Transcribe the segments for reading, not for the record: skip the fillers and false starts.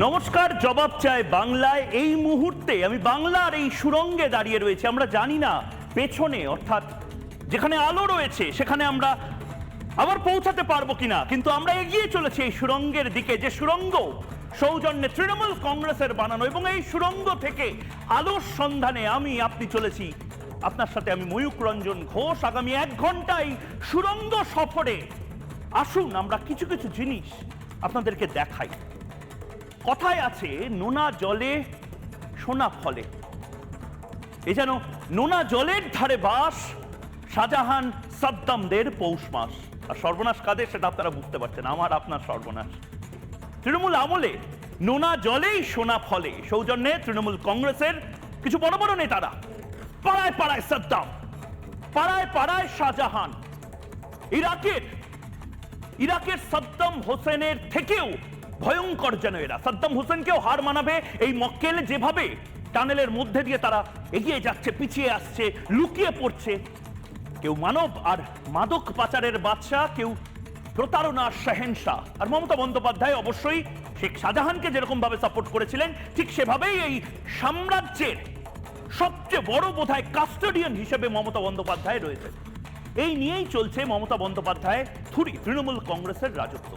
নমস্কার, জবাব চাই বাংলায়। এই মুহূর্তে আমি বাংলার এই সুরঙ্গে দাঁড়িয়ে রয়েছে। আমরা জানি না পেছনে অর্থাৎ যেখানে আলো রয়েছে সেখানে আমরা আবার পৌঁছাতে পারবো কিনা, কিন্তু আমরা এগিয়ে চলেছি এই সুরঙ্গের দিকে, যে সুরঙ্গ সৌজন্যে তৃণমূল কংগ্রেসের বানানো। এবং এই সুরঙ্গ থেকে আলোর সন্ধানে আপনি চলেছি। আপনার সাথে আমি ময়ূক রঞ্জন ঘোষ। আগামী 1 ঘন্টায় সুরঙ্গ সফরে আসুন আমরা কিছু কিছু জিনিস আপনাদেরকে দেখাই। কথায় আছে নোনা জলে সোনা ফলে। এই যেন নোনা জলের ধারে বাস শাহজাহান সাদ্দামদের পৌষ মাস। আর সর্বনাশ কাদের সেটা আপনারা বুঝতে পারছেন, আমার আপনার সর্বনাশ। তৃণমূল আমলে নোনা জলেই সোনা ফলে সৌজন্যে তৃণমূল কংগ্রেসের কিছু বড় বড় নেতারা। পাড়ায় পাড়ায় সাদ্দাম, পাড়ায় পাড়ায় শাহজাহান। ইরাকের সাদ্দাম হোসেনের থেকেও ভয়ঙ্কর যেন এরা। সাদ্দাম হোসেনকেও হার মানাবে এই মক্কেল, যেভাবে টানেলের মধ্যে দিয়ে তারা এগিয়ে যাচ্ছে, পিছিয়ে আসছে, লুকিয়ে পড়ছে। কেউ মানব আর মাদক পাচারের বাদশা, কেউ প্রতারণার শাহেনশাহ। আর মমতা বন্দ্যোপাধ্যায় অবশ্যই শেখ শাহজাহানকে যেরকম ভাবে সাপোর্ট করেছিলেন, ঠিক সেভাবেই এই সাম্রাজ্যের সবচেয়ে বড় বোধহয় কাস্টোডিয়ান হিসেবে মমতা বন্দ্যোপাধ্যায় রয়েছে। এই নিয়েই চলছে মমতা বন্দ্যোপাধ্যায় থুরি তৃণমূল কংগ্রেসের রাজত্ব।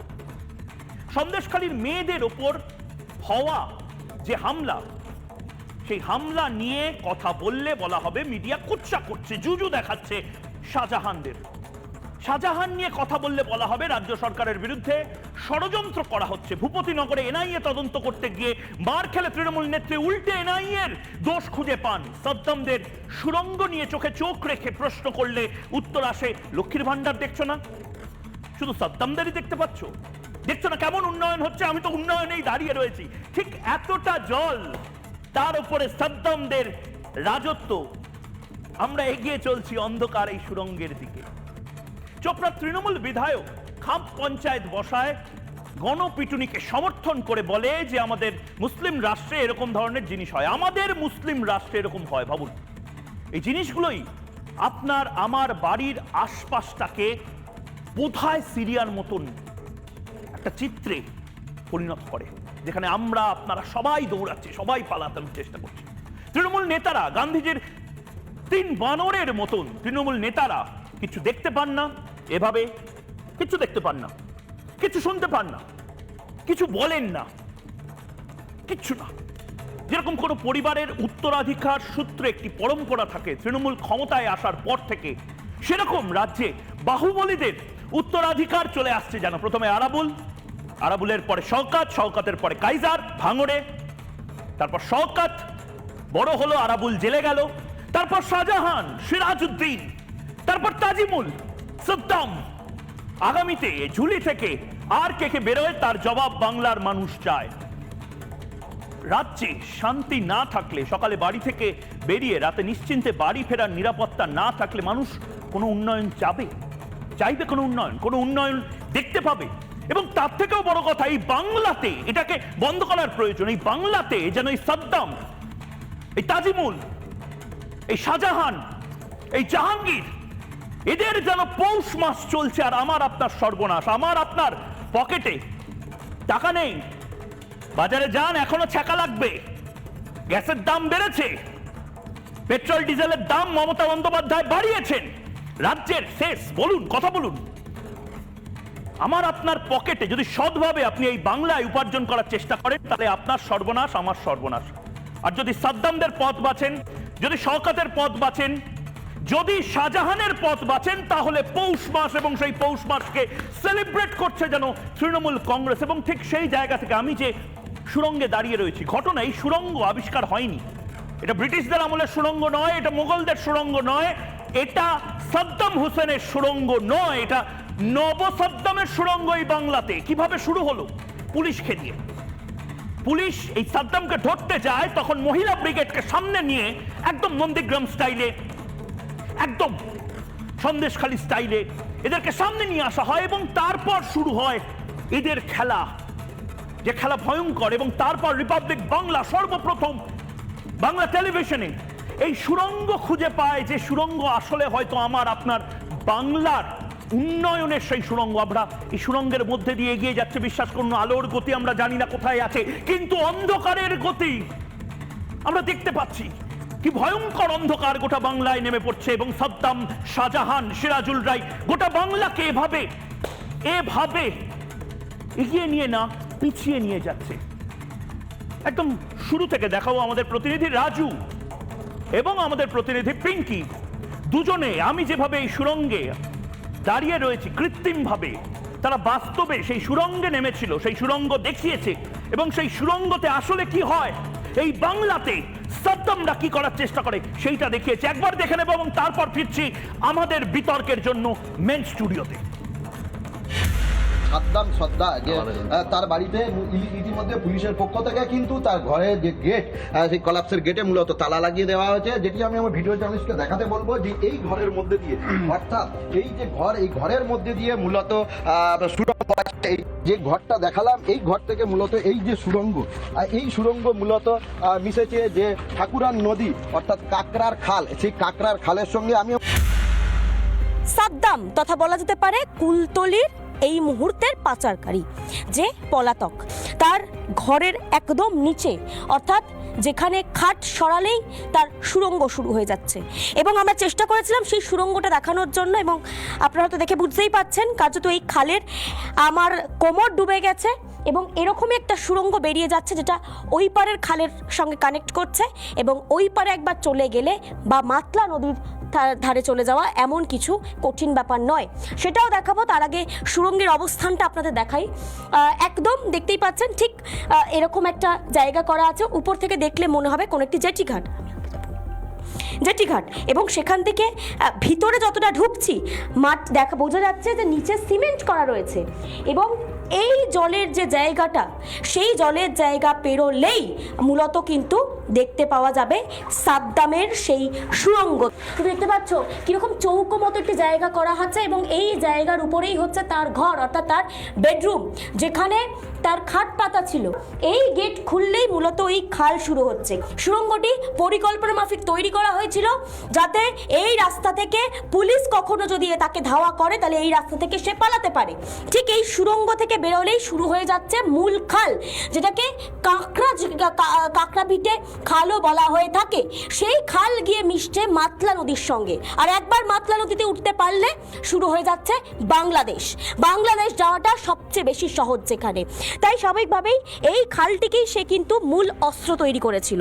সন্দেশখালীর মেয়েদের ওপর হওয়া যে হামলা, সেই হামলা নিয়ে কথা বললে বলা হবে মিডিয়া কুৎসা করছে, জুজু দেখাচ্ছে শাহজাহানদের। শাহজাহান নিয়ে কথা বললে বলা হবে রাজ্য সরকারের বিরুদ্ধে ষড়যন্ত্র করা হচ্ছে। ভূপতিনগরে এনআইএ তদন্ত করতে গিয়ে মার খেলে তৃণমূল নেত্রী উল্টে এনআইএর দোষ খুঁজে পান। সাদ্দামদের সুরঙ্গ নিয়ে চোখে চোখ রেখে প্রশ্ন করলে উত্তর আসে লক্ষ্মীর ভান্ডার দেখছো না? শুধু সাদ্দামদেরই দেখতে পাচ্ছ? দেখছো না কেমন উন্নয়ন হচ্ছে? আমি তো উন্নয়নেই দাঁড়িয়ে রয়েছি। ঠিক এতটা জল, তার উপরে সাদ্দামদের রাজত্ব। আমরা এগিয়ে চলছি অন্ধকার এই সুরঙ্গের দিকে। চোপড়ার তৃণমূল বিধায়ক খাপ পঞ্চায়েত বসায় গণপিটুনিকে সমর্থন করে বলে যে আমাদের মুসলিম রাষ্ট্রে এরকম ধরনের জিনিস হয়। আমাদের মুসলিম রাষ্ট্রে এরকম হয়। ভাবুন, এই জিনিসগুলোই আপনার আমার বাড়ির আশপাশটাকে বোধহয় সিরিয়ার মতন একটা চিত্রে পরিণত করে, যেখানে আমরা আপনারা সবাই দৌড়াচ্ছি, সবাই পালানোর চেষ্টা করছি। তৃণমূল নেতারা গান্ধীজির 3 বানরের মতন তৃণমূল নেতারা কিছু দেখতে পান না, এভাবে কিছু দেখতে পান না, কিছু শুনতে পান না, কিছু বলেন না, কিচ্ছু না। যেরকম কোনো পরিবারের উত্তরাধিকার সূত্রে একটি পরম্পরা থাকে তৃণমূল ক্ষমতায় আসার পর থেকে, সেরকম রাজ্যে বাহুবলীদের উত্তরাধিকার চলে আসছে। যেন প্রথমে আরাবুলের পরে শওকত, শওকতের পরে কাইজার ভাঙড়ে, তারপর শওকত বড় হলো, আরাবুল জেলে গেল, তারপর শাহজাহান, সিরাজউদ্দিন, তারপর তাজিমুল, সাদ্দাম। আগামীতে ঝুলি থেকে আর কে বেরোয় তার জবাব বাংলার মানুষ চায়। রাজ্যে শান্তি না থাকলে, সকালে বাড়ি থেকে বেরিয়ে রাতে নিশ্চিন্তে বাড়ি ফেরার নিরাপত্তা না থাকলে মানুষ কোনো উন্নয়ন চাইবে? কোনো উন্নয়ন দেখতে পাবে? এবং তার থেকেও বড় কথা, এই বাংলাতে এটাকে বন্ধ করার প্রয়োজন। এই বাংলাতে যেন এই সাদ্দাম, এই তাজিমুল, এই শাহজাহান, এই জাহাঙ্গীর, এদের যেন পৌষ মাস চলছে আর আমার আপনার সর্বনাশ। আমার আপনার পকেটে টাকা নেই, বাজারে যান এখনো ছ্যাঁকা লাগবে, গ্যাসের দাম বেড়েছে, পেট্রোল ডিজেলের দাম মমতা বন্দ্যোপাধ্যায় বাড়িয়েছেন, রাজ্যের শেষ। বলুন, কথা বলুন। আমার আপনার পকেটে যদি সৎভাবে আপনি এই বাংলায় উপার্জন করার চেষ্টা করেন, তাহলে আপনার সর্বনাশ, আমার সর্বনাশ। আর যদি সাদ্দামদের পথ বাঁচেন, যদি শওকতের পথ বাঁচেন, যদি শাহজাহানের পথ বাঁচেন, তাহলে পৌষ মাস এবং সেই পৌষ মাসকে সেলিব্রেট করছে যেন তৃণমূল কংগ্রেস। এবং ঠিক সেই জায়গা থেকে আমি যে সুরঙ্গে দাঁড়িয়ে রয়েছি, ঘটনা, এই সুরঙ্গ আবিষ্কার হয়নি। এটা ব্রিটিশদের আমলের সুরঙ্গ নয়, এটা মোগলদের সুরঙ্গ নয়, এটা সাদ্দাম হোসেনের সুরঙ্গ নয়, এটা নব সাদ্দামের সুরঙ্গ এই বাংলাতে। কিভাবে শুরু হলো? পুলিশকে দিয়ে। পুলিশ এই সাদ্দামকে ধরতে যায়, তখন মহিলা ব্রিগেডকে সামনে নিয়ে একদম নন্দীগ্রাম স্টাইলে, একদম সন্দেশখালী স্টাইলে এদেরকে সামনে নিয়ে আসা হয়। এবং তারপর শুরু হয় এদের খেলা, যে খেলা ভয়ঙ্কর। এবং তারপর রিপাবলিক বাংলা সর্বপ্রথম বাংলা টেলিভিশনে এই সুরঙ্গ খুঁজে পায়, যে সুরঙ্গ আসলে হয়তো আমার আপনার বাংলার উন্নয়নের সেই সুড়ঙ্গ। আমরা এই সুড়ঙ্গের মধ্যে দিয়ে এগিয়ে যাচ্ছে, বিশ্বাস করুন আলোর গতি আমরা জানি না কোথায় আছে, কিন্তু অন্ধকারের গতি আমরা দেখতে পাচ্ছি। কি ভয়ঙ্কর অন্ধকার গোটা বাংলায় নেমে পড়ছে, এবং সাদ্দাম, শাহজাহান, সিরাজুল রায় গোটা বাংলাকে এভাবে এগিয়ে নিয়ে না পিছিয়ে নিয়ে যাচ্ছে। একদম শুরু থেকে দেখাবো আমাদের প্রতিনিধি রাজু এবং আমাদের প্রতিনিধি পিঙ্কি, দুজনে আমি যেভাবে এই সুড়ঙ্গে দাঁড়িয়ে রয়েছি কৃত্রিম ভাবে, তারা বাস্তবে সেই সুড়ঙ্গে নেমেছিল, সেই সুড়ঙ্গ দেখিয়েছে, এবং সেই সুড়ঙ্গতে আসলে কি হয়, এই বাংলাতে সাদ্দামরা কি করার চেষ্টা করে সেইটা দেখিয়েছে। একবার দেখে নেব এবং তারপর ফিরছি আমাদের বিতর্কের জন্য মেন স্টুডিওতে। সাদ্দাম সদ্দা যে তার বাড়িতে ইতিমধ্যে পুলিশের পক্ষ থেকে কিন্তু তার ঘরের যে গেট, সেই কলাপসের গেটে মূলত তালা লাগিয়ে দেওয়া হয়েছে, যেটি আমি আমার ভিডিও জার্নালিস্টকে দেখাতে বলবো যে এই ঘরের মধ্যে দিয়ে, অর্থাৎ এই যে ঘর, এই ঘরের মধ্যে দিয়ে মূলত সুড়ঙ্গ আছে। এই যে ঘরটা দেখালাম, এই ঘর থেকে মূলত এই যে সুড়ঙ্গ, এই সুড়ঙ্গ মূলত মিশেছে যে ঠাকুরান নদী অর্থাৎ কাকড়ার খাল, সেই কাকড়ার খালের সঙ্গে আমি সাদ্দাম তথা বলা যেতে পারে কুলতলির এই মুহূর্তের পাচারকারী যে পলাতক, তার ঘরের একদম নিচে, অর্থাৎ যেখানে খাট সরালেই তার সুড়ঙ্গ শুরু হয়ে যাচ্ছে। এবং আমরা চেষ্টা করেছিলাম সেই সুড়ঙ্গটা দেখানোর জন্য, এবং আপনারা তো দেখে বুঝতেই পাচ্ছেন কার্যত এই খালের আমার কোমর ডুবে গেছে, এবং এরকমই একটা সুড়ঙ্গ বেরিয়ে যাচ্ছে যেটা ওই পারের খালের সঙ্গে কানেক্ট করছে, এবং ওই পারে একবার চলে গেলে বা মাতলা নদীর ধারে চলে যাওয়া এমন কিছু কঠিন ব্যাপার নয়, সেটাও দেখাবো। তার আগে সুড়ঙ্গের অবস্থানটা আপনাদের দেখাই। একদম দেখতেই পাচ্ছেন ঠিক এরকম একটা জায়গা করা আছে, উপর থেকে দেখলে মনে হবে কোনো একটি জেটিঘাট, এবং সেখান থেকে ভিতরে যতটা ঢুকছি বোঝা যাচ্ছে যে নিচে সিমেন্ট করা রয়েছে, এবং এই জলের যে জায়গাটা, সেই জলের জায়গা পেরোলেই মূলত কিন্তু দেখতে পাওয়া যাবে সাদ্দামের সেই সুড়ঙ্গ। তুমি দেখতে পাচ্ছ কিরকম চৌকো মতো একটি জায়গা করা হচ্ছে, এবং এই জায়গার উপরেই হচ্ছে তার ঘর, অর্থাৎ তার বেডরুম, যেখানে তার খাট পাতা ছিল। এই গেট খুললেই মূলত এই খাল শুরু হচ্ছে। সুড়ঙ্গটি পরিকল্পনা মাফিক তৈরি করা হয়েছিল যাতে এই রাস্তা থেকে পুলিশ কখনো যদি তাকে ধাওয়া করে তাহলে এই রাস্তা থেকে সে পালাতে পারে। ঠিক এই সুড়ঙ্গ থেকে বেরোলেই শুরু হয়ে যাচ্ছে মূল খাল, যেটাকে কাঁকড়া ভিটে খালও বলা হয়ে থাকে। সেই খাল গিয়ে মিশছে মাতলা নদীর সঙ্গে, আর একবার মাতলা নদীতে উঠতে পারলে শুরু হয়ে যাচ্ছে বাংলাদেশ যাওয়াটা সবচেয়ে বেশি সহজ যেখানে। তাই স্বাভাবিকভাবেই এই খালটিকেই সে কিন্তু মূল অস্ত্র তৈরি করেছিল।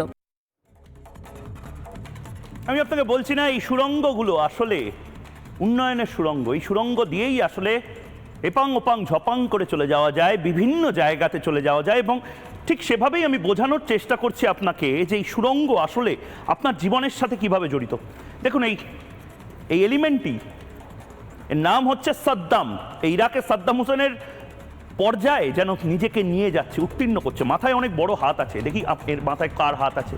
আমি আপনাকে বলছি না, এই সুড়ঙ্গগুলো আসলে উন্নয়নের সুড়ঙ্গ। এই সুড়ঙ্গ দিয়েই আসলে এপাং ওপাং ঝপাং করে চলে যাওয়া যায়, বিভিন্ন জায়গাতে চলে যাওয়া যায়, এবং ঠিক সেভাবেই আমি বোঝানোর চেষ্টা করছি আপনাকে যে এই সুড়ঙ্গ আসলে আপনার জীবনের সাথে কিভাবে জড়িত। দেখুন এই এলিমেন্টটি, এর নাম হচ্ছে সাদ্দাম। এই ইরাকের সাদ্দাম হোসেনের পর্যায়ে যেন নিজেকে নিয়ে যাচ্ছে, উত্তীর্ণ করছে। মাথায় অনেক বড় হাত আছে, দেখি এর মাথায় কার হাত আছে।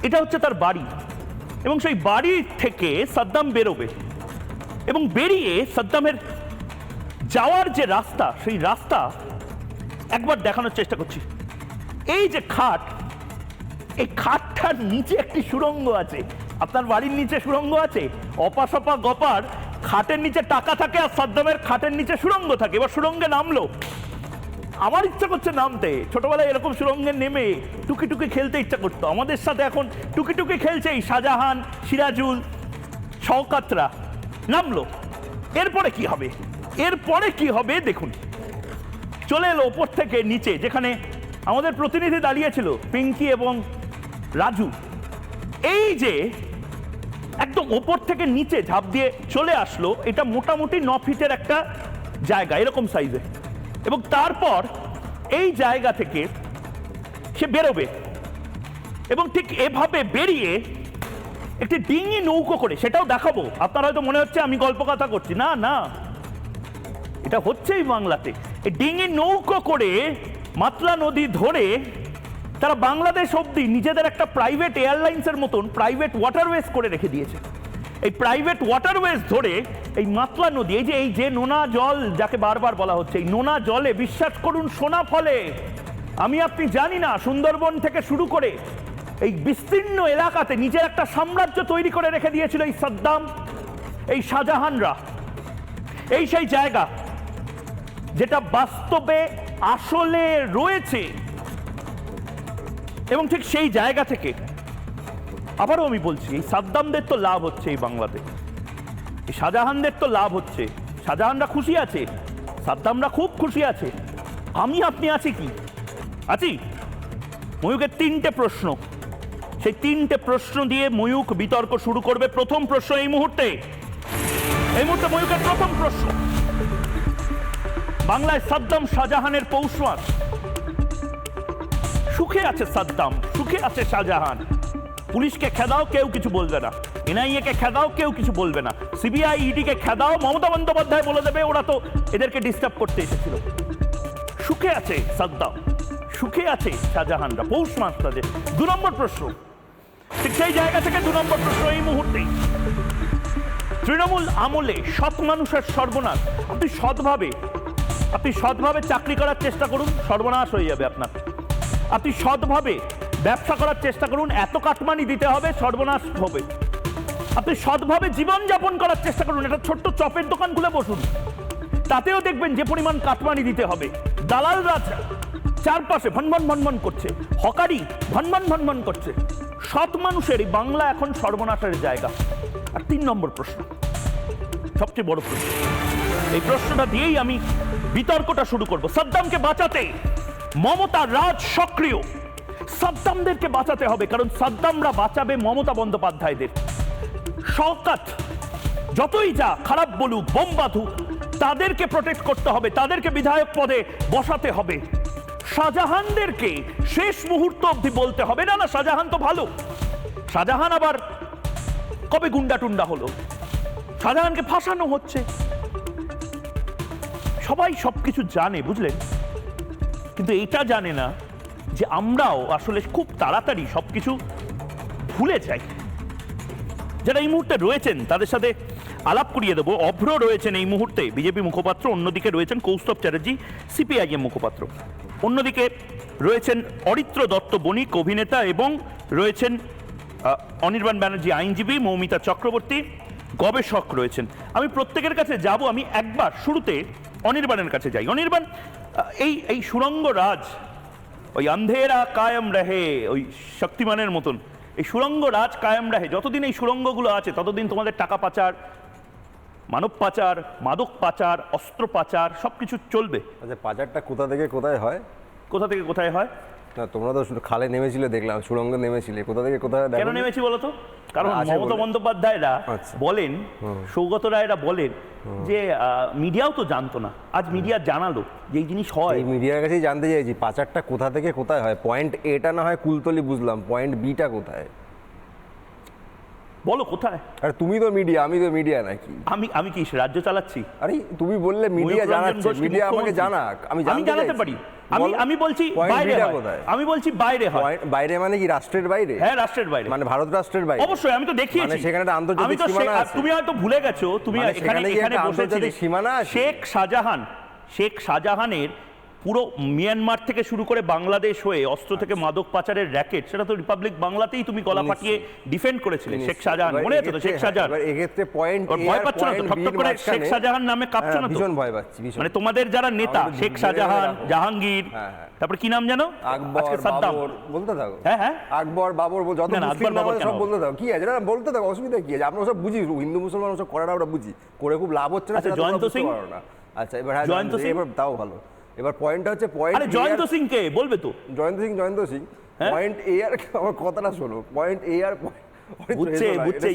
এটা হচ্ছে তার বাড়ি, এবং সেই বাড়ি থেকে সাদ্দাম বেরোবে, এবং বেরিয়ে সাদ্দামের যাওয়ার যে রাস্তা, সেই রাস্তা একবার দেখানোর চেষ্টা করছি। এই যে খাট, এই খাটটার নিচে একটি সুড়ঙ্গ আছে। আপনার বাড়ির নিচে সুড়ঙ্গ আছে, অপাসপা গপার খাটের নিচে টাকা থাকে, আর সাদ্দামের খাটের নিচে সুড়ঙ্গ থাকে। এবার সুড়ঙ্গে নামলো, আমার ইচ্ছা করছে নামতে। ছোটবেলায় এরকম সুড়ঙ্গে নেমে টুকি টুকি খেলতে ইচ্ছা করতো। আমাদের সাথে এখন টুকি টুকি খেলছে এই শাহজাহান, সিরাজুল, শওকাতরা। নামলো, এরপরে কি হবে দেখুন। চলে এলো ওপর থেকে নিচে, যেখানে আমাদের প্রতিনিধি দাঁড়িয়েছিল পিঙ্কি এবং রাজু। এই যে একদম ওপর থেকে নিচে ঝাঁপ দিয়ে চলে আসলো, এটা মোটামুটি 9 ফিটের একটা জায়গা, এরকম সাইজে। এবং তারপর এই জায়গা থেকে সে বেরোবে, এবং ঠিক এভাবে বেরিয়ে একটি ডিঙি নৌকো করে, সেটাও দেখাবো। আপনার হয়তো মনে হচ্ছে আমি গল্প কথা করছি, না, এটা হচ্ছেই বাংলাতে। এই ডিঙি নৌকো করে মাতলা নদী ধরে তারা বাংলাদেশ অব্দি নিজেদের একটা প্রাইভেট এয়ারলাইন্সের মতন প্রাইভেট ওয়াটারওয়েজ করে রেখে দিয়েছে। এই প্রাইভেট ওয়াটারওয়েজ ধরে এই মাতলা নদী, এই যে নোনা জল যাকে বারবার বলা হচ্ছে, এই নোনা জলে বিশ্বাস করুন সোনা ফলে। আমি আপনি জানি না, সুন্দরবন থেকে শুরু করে এই বিস্তীর্ণ এলাকাতে নিজের একটা সাম্রাজ্য তৈরি করে রেখে দিয়েছিল এই সাদ্দাম, এই শাহজাহানরা। এই সেই জায়গা যেটা বাস্তবে আসলে রয়েছে, এবং ঠিক সেই জায়গা থেকে আবারও আমি বলছি, এই সাদ্দামদের তো লাভ হচ্ছে এই বাংলাতে, এই শাহজাহানদের তো লাভ হচ্ছে। শাহজাহানরা খুশি আছে, সাদ্দামরা খুব খুশি আছে, আমি আপনি আছি কি? আছি? ময়ূকের 3টে প্রশ্ন, সেই 3টে প্রশ্ন দিয়ে ময়ূক বিতর্ক শুরু করবে। প্রথম প্রশ্ন এই মুহূর্তে ময়ূকের প্রথম প্রশ্ন, বাংলায় সাদ্দাম শাহজাহানের পৌষ মাস, সুখে আছে সাদ্দাম, সুখে আছে শাহজাহান, পুলিশকে খেদাও কেউ কিছু বলবে না, এনআইএ কে খেদাও কেউ কিছু বলবে না, সিবিআই ইডি কে খেদাও মমতা বন্দ্যোপাধ্যায় বলে দেবে ওরা তো এদেরকে ডিস্টার্ব করতে এসেছিল। সুখে আছে সাদ্দাম, সুখে আছে শাহজাহানরা, পৌষ মাস তাদের। 2 নম্বর প্রশ্ন, ঠিক সেই জায়গা থেকে 2 নম্বর প্রশ্ন এই মুহূর্তে, তৃণমূল আমলে সৎ মানুষের সর্বনাশ। আপনি সৎভাবে চাকরি করার চেষ্টা করুন, সর্বনাশ হয়ে যাবে আপনার। আপনি সৎভাবে ব্যবসা করার চেষ্টা করুন, এত কাটমানি দিতে হবে, সর্বনাশ হবে। আপনি সৎভাবে জীবনযাপন করার চেষ্টা করুন, একটা ছোট্ট চপের দোকান খুলে বসুন, তাতেও দেখবেন যে পরিমাণ কাটমানি দিতে হবে। দালালরা চারপাশে ভনভন ভনভন করছে, হকারি ভনভন ভনভন করছে। সৎ মানুষের বাংলা এখন সর্বনাশের জায়গা। আর 3 নম্বর প্রশ্ন, সবচেয়ে বড় প্রশ্ন, এই প্রশ্নটা দিয়েই আমি বিতর্কটা শুরু করব। সাদ্দামকে বাঁচাতে মমতা রাজ সক্রিয়, সাদ্দামদেরকে বাঁচাতে হবে, কারণ সাদ্দামরা বাঁচাবে মমতা বন্দ্যোপাধ্যায়দের। শওকত যতই যা খারাপ বলুক, বোম বাঁধুক, তাদেরকে প্রোটেক্ট করতে হবে, তাদেরকে বিধায়ক পদে বসাতে হবে। শাহজাহানদেরকে শেষ মুহূর্ত অবধি বলতে হবে না না শাহজাহান তো ভালো, শাহজাহান আবার কবে গুন্ডা টুন্ডা হলো, শাহজাহানকে ফাঁসানো হচ্ছে। সবাই সবকিছু জানে, বুঝলেন, কিন্তু এটা জানে না যে আমরাও আসলে খুব তাড়াতাড়ি সবকিছু ভুলে যাই। যারা এই মুহূর্তে রয়েছেন তাদের সাথে আলাপ করিয়ে দেবো। অভ্র রয়েছেন এই মুহূর্তে বিজেপি মুখপাত্র, অন্যদিকে রয়েছেন কৌস্তব চ্যাটার্জি সিপিআইএম মুখপাত্র, অন্যদিকে রয়েছেন অরিত্র দত্ত বণিক অভিনেতা, এবং রয়েছেন অনির্বাণ ব্যানার্জি আইনজীবী, মৌমিতা চক্রবর্তী গবেষক রয়েছেন। আমি প্রত্যেকের কাছে যাব, আমি একবার শুরুতে অনির্বাণের কাছে যাই। অনির্বাণ, এই সুরঙ্গ রাজ, ওই আন্ধেরা কায়েম রহে, ওই শক্তিমানের মতন এই সুরঙ্গ রাজ কায়েম রহে, যতদিন এই সুরঙ্গগুলো আছে ততদিন তোমাদের টাকা পাচার, মানব পাচার, মাদক পাচার, অস্ত্র পাচার সবকিছু চলবে। আচ্ছা, পাচারটা কোথা থেকে কোথায় হয়? কোথা থেকে কোথায় হয়? না, তোমরা তো শুধু খালে নেমেছিলে, দেখলাম সুরঙ্গে নেমেছিলে, কোথা থেকে কোথায়? কেন নেমেছি বলো তো? কারণ আছে মমতা বলে। বন্দ্যোপাধ্যায়রা আচ্ছা। বলেন, সৌগত রায়রা বলেন যে মিডিয়াও তো জানতো না, আজ মিডিয়া জানালো যে এই জিনিস হয়। এই মিডিয়ার কাছেই জানতে চাইছি পাচারটা কোথা থেকে কোথায় হয়। পয়েন্ট এটা না হয় কুলতলি বুঝলাম, পয়েন্ট বিটা কোথায়? বলো কোথায়? আর তুমি তো মিডিয়া, আমি তো মিডিয়া নাকি? আমি কি রাজ্য চালাচ্ছি? আরে তুমি বললে মিডিয়া জানাচ্ছে, মিডিয়া আমাকে জানাক, আমি জানাতে পারি। আমি বলছি বাইরে হয়, আমি বলছি বাইরে হয়। বাইরে মানে কি রাষ্ট্রের বাইরে? হ্যাঁ, রাষ্ট্রের বাইরে, মানে ভারত রাষ্ট্রের বাইরে। অবশ্যই, আমি তো দেখিয়েছি। মানে সেখানে একটা আন্তর্জাতিক সীমানা আছে। তুমি হয়তো ভুলে গেছো, তুমি মানে এখানে আন্তর্জাতিক সীমানা আছে। শেখ শাহজাহানের পুরো মিয়ানমার থেকে শুরু করে বাংলাদেশ হয়ে অস্ত্র থেকে মাদক পাচারের র্যাকেট, সেটা তো রিপাবলিক বাংলাতেই তুমি গলা ফাটিয়ে ডিফেন্ড করেছিলে শেখ শাহজাহান, মনে আছে তো? শেখ শাহজাহান, এক্ষেত্রে পয়েন্ট ভয় পাচ্ছ না তো? ঠকঠক করে শেখ শাহজাহান নামে কাঁপছো না তো? ভীষণ ভয় পাচ্ছি। মানে তোমাদের যারা নেতা, শেখ শাহজাহান, জাহাঙ্গীর, তারপরে কি নাম জানো, আকবর, বাবর, বলতে থাকো। হ্যাঁ, আকবর, বাবর, যত মুসলিম নাম সব বলতে থাকো। কি আছে না, বলতে থাকো, অসুবিধা কি আছে? আমরা সব বুঝি, হিন্দু মুসলমান সব করাটা আমরা বুঝি, করে খুব লাভ হচ্ছে না। আচ্ছা, জয়ন্ত সিং। আচ্ছা, এবার এবার তাও ভালো। এবার পয়েন্টটা হচ্ছে পয়েন্ট। আরে জয়ন্ত সিং কে বলবে তো? জয়ন্ত সিং পয়েন্ট এ আর, আমার কথাটা শোনো, পয়েন্ট এ আর বুঝছে,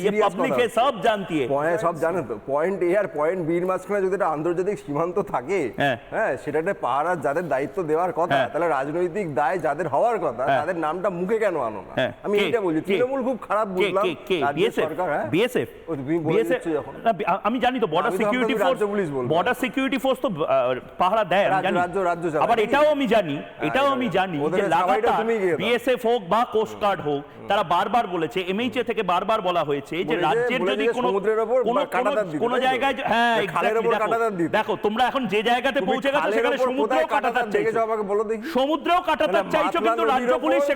ये पब्लिक है, सब जानती है। সব জানে তো। পয়েন্ট এ আর পয়েন্ট বির মাঝখানে যদি একটা আন্তর্জাতিক সীমান্ত থাকে, হ্যাঁ, সেটাতে পাহারার যাদের দায়িত্ব দেওয়ার কথা, তাহলে রাজনৈতিক দায় যাদের হওয়ার কথা, তাদের নামটা মুখে কেন আনো না? আমি এইটা বলছি। তৃণমূল খুব খারাপ বুঝলাম, রাজ্য সরকার। হ্যাঁ, বিএসএফ, তুমি বলে দিচ্ছ যখন। আমি জানি তো, বর্ডার সিকিউরিটি ফোর্স তো পাহারা দেয়, আমি জানি। আবার এটাও আমি জানি যে লাগাতার বিএসএফ হোক বা কোস্ট গার্ড হোক, তারা বারবার বলেছে এমএইচ থেকে বারবার বলা হয়েছে যে বলেছে- রাজ্যের বলেছে যদি যে কোনো সমুদ্রের ওপর কাঁটাতার দিতে, কোনো তাই তো? জায়গায় হ্যাঁ খালের exactly, ওপর দেখো, কাঁটাতার দিতে। দেখো তোমরা এখন যে জায়গাতে তুমি পৌঁছে গেছো খালের সেখানে ওপর সমুদ্রেও কোথায় কাঁটাতার কাঁটাতার দেখেছো চাইছো, আমাকে বলো দেখি। সমুদ্রেও কাঁটাতার তাহলে চাইছো, মাতলা কিন্তু নদীর রাজ্য পুলিশ ওপর-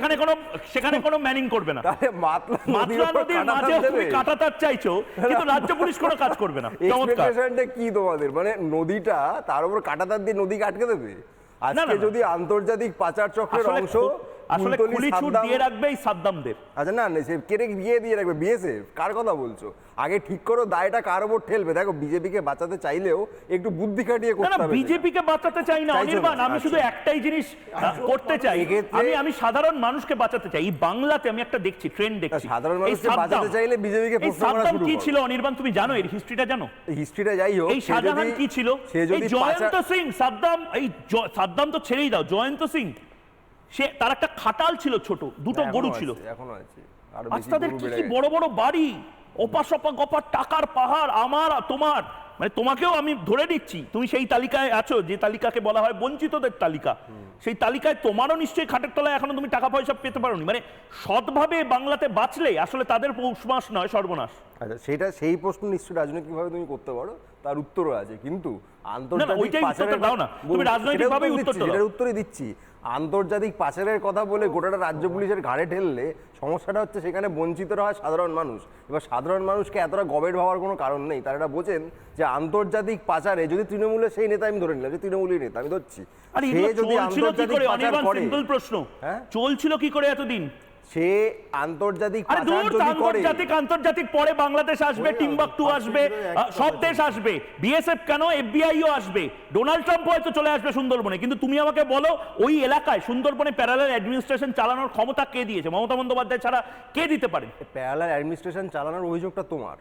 সেখানে কোনো ম্যানিং করবে না। তাহলে মাতলা মাতলা নদীর মাঝে তুমি কাঁটাতার চাইছো, কিন্তু রাজ্য পুলিশ কোনো কাজ করবে না। চমৎকার। এক্সপেকটেশনটা কি তোমাদের, মানে নদীটা তার উপর কাঁটাতার দিয়ে নদীকে আটকে দেবে? আজকে না। যদি আন্তর্জাতিক পাচার চক্রের অংশ আসলে কুলতলি খুলি ছুট সাদ্দাম- দিয়ে রাখবে এই সাদ্দামদের। আচ্ছা না সে কেটে দিয়ে রাখবে বিএসএফ, কার কথা বলছো? আগে ঠিক করো দায়টা কার ওপর ঠেলবে। দেখো বিজেপিকে বাঁচাতে চাইলেও একটু বুদ্ধি খাটিয়ে না করতে না হবে। বিজেপিকে বাঁচাতে চাই না চাইছো অনির্বাণ, না? আমি শুধু আচ্ছা। একটাই জিনিস করতে চাই, এক্ষেত্রে- আমি সাধারণ মানুষকে বাঁচাতে চাই। এই বাংলাতে আমি একটা দেখছি ট্রেন্ড দেখছি, সাধারণ এই মানুষকে সাদ্দাম- বাঁচাতে চাইলে বিজেপিকে এই প্রশ্ন করা সাদ্দাম শুরু কি করো। ছিল অনির্বাণ, তুমি জানো এর হিস্ট্রিটা জানো? হিস্ট্রিটা যাই হোক, এই সে শাহজাহান যদি- কি ছিল? সে এই যদি জয়ন্ত সিং সাদ্দাম, এই সাদ্দাম তো ছেড়েই দাও, জয়ন্ত সিং সে তার একটা খাটাল ছিল ছোট, দুটো এখনো গরু আছে, ছিল। এখনো আছে, আরো আজ বেশি তাদের গরু কি বেড়ে কি গেছে। বড় বড় বাড়ি, ওপাশপা গপার টাকার পাহাড়, আমার আর তোমার, মানে তোমাকেও আমি ধরে নিচ্ছি তুমি সেই তালিকায় আছো, যে তালিকাকে বলা হয় বঞ্চিতদের তালিকা। সেই তালিকায় তোমারও নিশ্চয়ই খাটের তলায় এখনো তুমি টাকা পয়সা পেতে পারোনি। মানে সৎভাবে বাংলাতে বাঁচলে আসলে তাদের পৌষ মাস নয় সর্বনাশ। আচ্ছা সেই প্রশ্ন নিশ্চয়ই রাজনৈতিকভাবে তুমি করতে পারো, তার উত্তরও আছে, কিন্তু আন্তর্জাতিক ওইটাই পাচারের উত্তরটা দাও না, তুমি রাজনৈতিকভাবেই উত্তরটা দাও। সেটার উত্তরই দিচ্ছি। আন্তর্জাতিক পাচারের কথা বলে গোটাটা রাজ্য পুলিশের ঘাড়ে ঠেললে সমস্যাটা হচ্ছে সেখানে বঞ্চিতরা হয় সাধারণ মানুষ। এবার সাধারণ মানুষকে এতটা গবেট ভাবার কোনো কারণ নেই। তারা এটা বোঝেন যে আন্তর্জাতিক পাচারে যদি তৃণমূলের সেই নেতা, আমি ধরে নিলাম যে তৃণমূলের নেতা, আমি ধরছি, আরে সে এগুলো যদি চলছিল কি আন্তর্জাতিক করে পাচার অনির্বাণ? করে, সিম্পল প্রশ্ন, হ্যাঁ? চলছিল কি করে এতদিন? সে আন্তর্জাতিক আরে পাচার দূর, যদি করে, আন্তর্জাতিক পরে বাংলাদেশ আসবে, টিম্বাকটু আসবে, সব দেশ আসবে, বিএসএফ কেন এফবিআইও আসবে, ডোনাল্ড ট্রাম্প হয়তো চলে আসবে সুন্দরবনে। কিন্তু তুমি আমাকে বলো ওই এলাকায় সুন্দরবনে প্যারালাল অ্যাডমিনিস্ট্রেশন চালানোর ক্ষমতা কে দিয়েছে? মমতা বন্দ্যোপাধ্যায় ছাড়া কে দিতে পারে? প্যারালাল অ্যাডমিনিস্ট্রেশন চালানোর অভিযোগটা তোমার,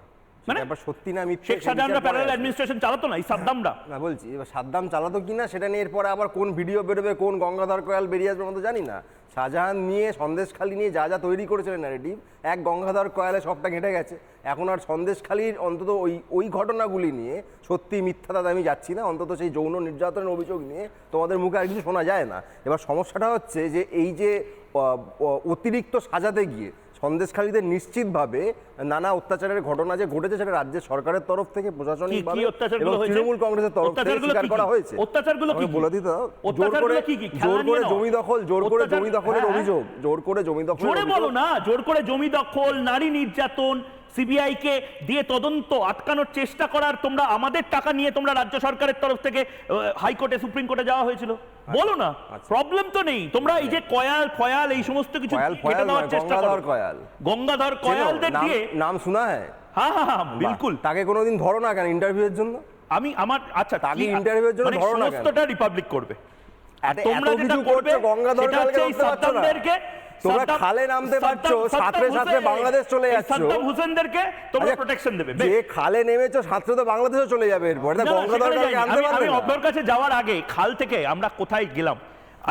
মানে এবার সত্যি না মিথ্যে শেখ সে শাহজাহানরা বিচার পরে প্যারালাল আসবে। অ্যাডমিনিস্ট্রেশন চালাতো না, এই সাদ্দামরা। না বলছি এবার সাদ্দাম চালাতো কিনা সেটা নিয়ে এরপরে আবার কোন ভিডিও বেরোবে, কোন গঙ্গাধর কয়াল বেরিয়ে আসবে আমরা তো জানি না। শাহজাহান নিয়ে সন্দেশখালী নিয়ে যা যা তৈরি করেছিলেন ন্যারেটিভ, এক গঙ্গাধর কয়ালে সবটা ঘেঁটে গেছে। এখন আর সন্দেশখালীর অন্তত ওই ঘটনাগুলি নিয়ে সত্যি মিথ্যা দাদা আমি যাচ্ছি না, অন্তত সেই যৌন নির্যাতনের অভিযোগ নিয়ে তোমাদের মুখে আর কিছু শোনা যায় না। এবার সমস্যাটা হচ্ছে যে এই যে অতিরিক্ত সাজাতে গিয়ে সন্দেশখালীদের নিশ্চিতভাবে নানা অত্যাচারের ঘটনা যে ঘটেছে সেটা রাজ্যের সরকারের তরফ থেকে প্রশাসনিকভাবে এবং তৃণমূল কংগ্রেসের তরফ থেকে স্বীকার করা হয়েছে। অত্যাচারগুলো কি? বলে দিতে দাও। জোর করে জমি দখলের অভিযোগ, জোর করে জমি দখল, জোরে বলো না, জোর করে জমি দখল, নারী নির্যাতন, সিবিআই কে দিয়ে তদন্ত আটকানোর চেষ্টা করার, তোমরা আমাদের টাকা নিয়ে তোমরা রাজ্য সরকারের তরফ থেকে হাইকোর্টে সুপ্রিম কোর্টে যাওয়া হয়েছিল। বলো না, প্রবলেম তো নেই। তোমরা এই যে কয়াল এই সমস্ত কিছু কেটে দেওয়ার চেষ্টা করো। গঙ্গাধর কয়ালদের দিয়ে নাম শোনা হয়? হ্যাঁ হ্যাঁ হ্যাঁ বিলকুল। তাকে কোনোদিন ধরো না কেন ইন্টারভিউয়ের জন্য? আমি আমার আচ্ছা তাকে ইন্টারভিউয়ের জন্য ধরো না কেন? সমস্তটা রিপাবলিক করবে। তোমরা যেটা করবে গঙ্গাধর কয়ালকে ধরতে পারছো না। তোমরা খালে নামতে পারছো, সাঁতরে বাংলাদেশ চলে যাচ্ছো। সাদ্দাম হোসেনদেরকে তোমরা প্রোটেকশন দেবে। যে খালে নেমেছো সাঁতরে তো বাংলাদেশও চলে যাবে এরপর। গঙ্গাধর কয়ালকে আনতে পারবে না। আমি অব্যর কাছে যাওয়ার আগে খাল থেকে আমরা কোথায় গেলাম,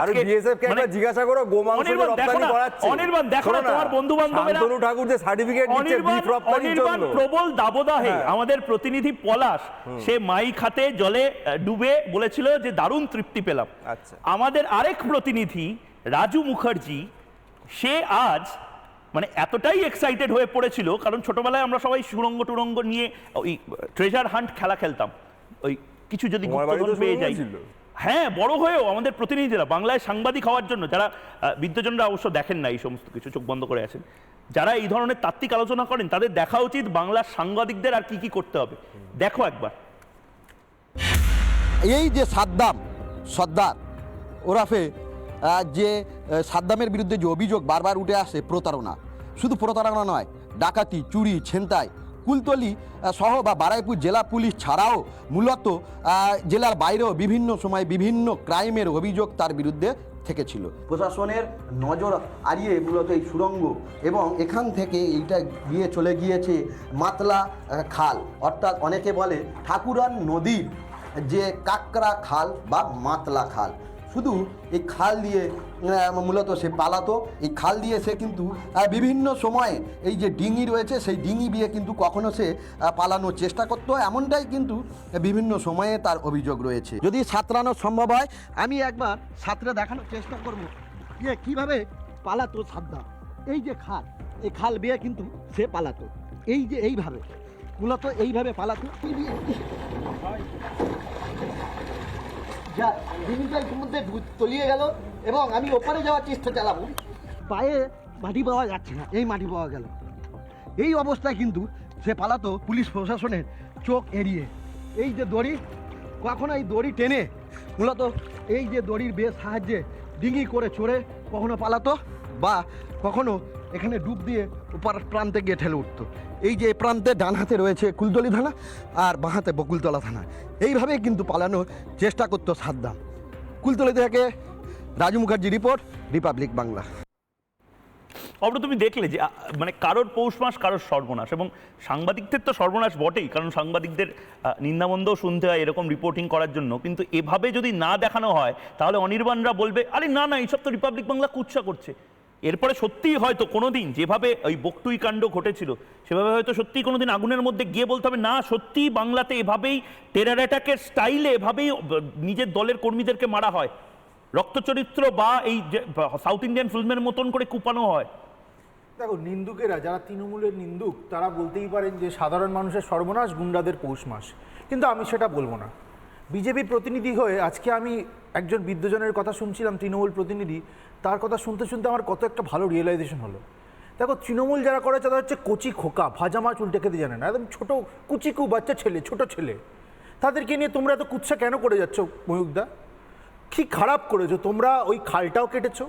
আর বিএসএফ কে একবার জিজ্ঞাসা করো গোমাংস রপ্তানি করাচ্ছে। অনির্বাণ দেখো না তোমার বন্ধু বান্ধবেরা, শান্তনু ঠাকুর যে সার্টিফিকেট দিচ্ছে বিফ রপ্তানির জন্য। প্রবল দাবদাহে আমাদের প্রতিনিধি পলাশ সে মাইক হাতে জলে ডুবে বলেছিল যে দারুণ তৃপ্তি পেলাম। আচ্ছা, আমাদের আরেক প্রতিনিধি রাজু মুখার্জি সে আজ মানে এতটাই এক্সাইটেড হয়ে পড়েছিল, কারণ ছোটবেলায় আমরা সবাই সুরঙ্গ টুরঙ্গ নিয়ে ওই ট্রেজার হান্ট খেলা খেলতাম, ওই কিছু যদি গুপ্তধন পেয়ে যাই। হ্যাঁ, বড় হয়েও আমাদের প্রতিনিধিরা বাংলায় সাংবাদিক হওয়ার জন্য, যারা বিদ্যজনরা অবশ্য দেখেন না এই সমস্ত কিছু, চোখ বন্ধ করে আছেন, যারা এই ধরনের তাত্ত্বিক আলোচনা করেন তাদের দেখা উচিত বাংলার সাংবাদিকদের আর কি কি করতে হবে। দেখো একবার এই যে সাদ্দাম সর্দার ওরফে যে সাদ্দামের বিরুদ্ধে যে অভিযোগ বারবার উঠে আসে, প্রতারণা, শুধু প্রতারণা নয়, ডাকাতি, চুরি, ছিনতাই, কুলতলি সহ বা বারাইপুর জেলা পুলিশ ছাড়াও মূলত জেলার বাইরেও বিভিন্ন সময় বিভিন্ন ক্রাইমের অভিযোগ তার বিরুদ্ধে থেকেছিল। প্রশাসনের নজর এড়িয়ে মূলত এই সুড়ঙ্গ এবং এখান থেকে এইটা গিয়ে চলে গিয়েছে মাতলা খাল, অর্থাৎ অনেকে বলে ঠাকুরান নদীর যে কাকড়া খাল বা মাতলা খাল। শুধু এই খাল দিয়ে মূলত সে পালাতো, এই খাল দিয়ে সে কিন্তু বিভিন্ন সময়ে এই যে ডিঙি রয়েছে সেই ডিঙি দিয়ে কিন্তু কখনো সে পালানোর চেষ্টা করতো, এমনটাই কিন্তু বিভিন্ন সময়ে তার অভিযোগ রয়েছে। যদি সাঁতরানো সম্ভব হয় আমি একবার সাঁতরে দেখানোর চেষ্টা করব যে কীভাবে পালাতো সাদ্দাম। এই যে খাল, এই খাল বেয়ে কিন্তু সে পালাতো, এই যে এইভাবে মূলত এইভাবে পালাতো। যা জিনিসটা ইতিমধ্যে তলিয়ে গেল এবং আমি ওপারে যাওয়ার চেষ্টা চালাবো, পায়ে মাটি পাওয়া যাচ্ছে না, এই মাটি পাওয়া গেল। এই অবস্থায় কিন্তু সে পালাতো পুলিশ প্রশাসনের চোখ এড়িয়ে। এই যে দড়ি, কখনো এই দড়ি টেনে মূলত এই যে দড়ির বেশ সাহায্যে ডিঙি করে চড়ে কখনো পালাতো, বা কখনো এখানে ডুব দিয়ে ওপার প্রান্তে গিয়ে ঠেলে উঠতো। এই যে প্রান্তে ডান হাতে রয়েছে কুলতলি থানা আর বাঁ হাতে বকুলতলা থানা, এইভাবেই কিন্তু পালানোর চেষ্টা করতো সাদ্দাম। কুলতলি থেকে রাজু মুখার্জি রিপোর্ট, রিপাবলিক বাংলা। অবশ্য তুমি দেখলে যে মানে কারোর পৌষ মাস কারোর সর্বনাশ, এবং সাংবাদিকদের তো সর্বনাশ বটেই, কারণ সাংবাদিকদের নিন্দামন্দও শুনতে হয় এরকম রিপোর্টিং করার জন্য। কিন্তু এভাবে যদি না দেখানো হয় তাহলে অনির্বাণরা বলবে আরে না না এইসব তো রিপাবলিক বাংলা কুৎসা করছে। এরপরে সত্যিই হয়তো কোনোদিন যেভাবে ওই বকটুই কাণ্ড ঘটেছিল সেভাবে হয়তো সত্যিই কোনোদিন আগুনের মধ্যে গিয়ে বলতে হবে না সত্যিই বাংলাতে এভাবেই টেরার অ্যাটাকের স্টাইলে এভাবেই নিজের দলের কর্মীদেরকে মারা হয়, রক্তচরিত্র বা এই সাউথ ইন্ডিয়ান ফিল্মের মতন করে কুপানো হয়। দেখো, নিন্দুকেরা যারা তৃণমূলের নিন্দুক তারা বলতেই পারেন যে সাধারণ মানুষের সর্বনাশ, গুন্ডাদের পৌষ মাস, কিন্তু আমি সেটা বলবো না। বিজেপি প্রতিনিধি হয়ে আজকে আমি একজন বিদ্যজনের কথা শুনছিলাম, তৃণমূল প্রতিনিধি, তার কথা শুনতে শুনতে আমার কত একটা ভালো রিয়েলাইজেশন হলো। দেখো, তৃণমূল যারা করেছে তারা হচ্ছে কচি খোকা, ভাজা মাছ উল্টে খেতে জানে না, একদম ছোটো কুচিকু বাচ্চা ছেলে, ছোট ছেলে। তাদেরকে নিয়ে তোমরা এত কুৎসা কেন করে যাচ্ছ ময়ূকদা? কি খারাপ করেছো তোমরা? ওই খালটাও কেটেছো,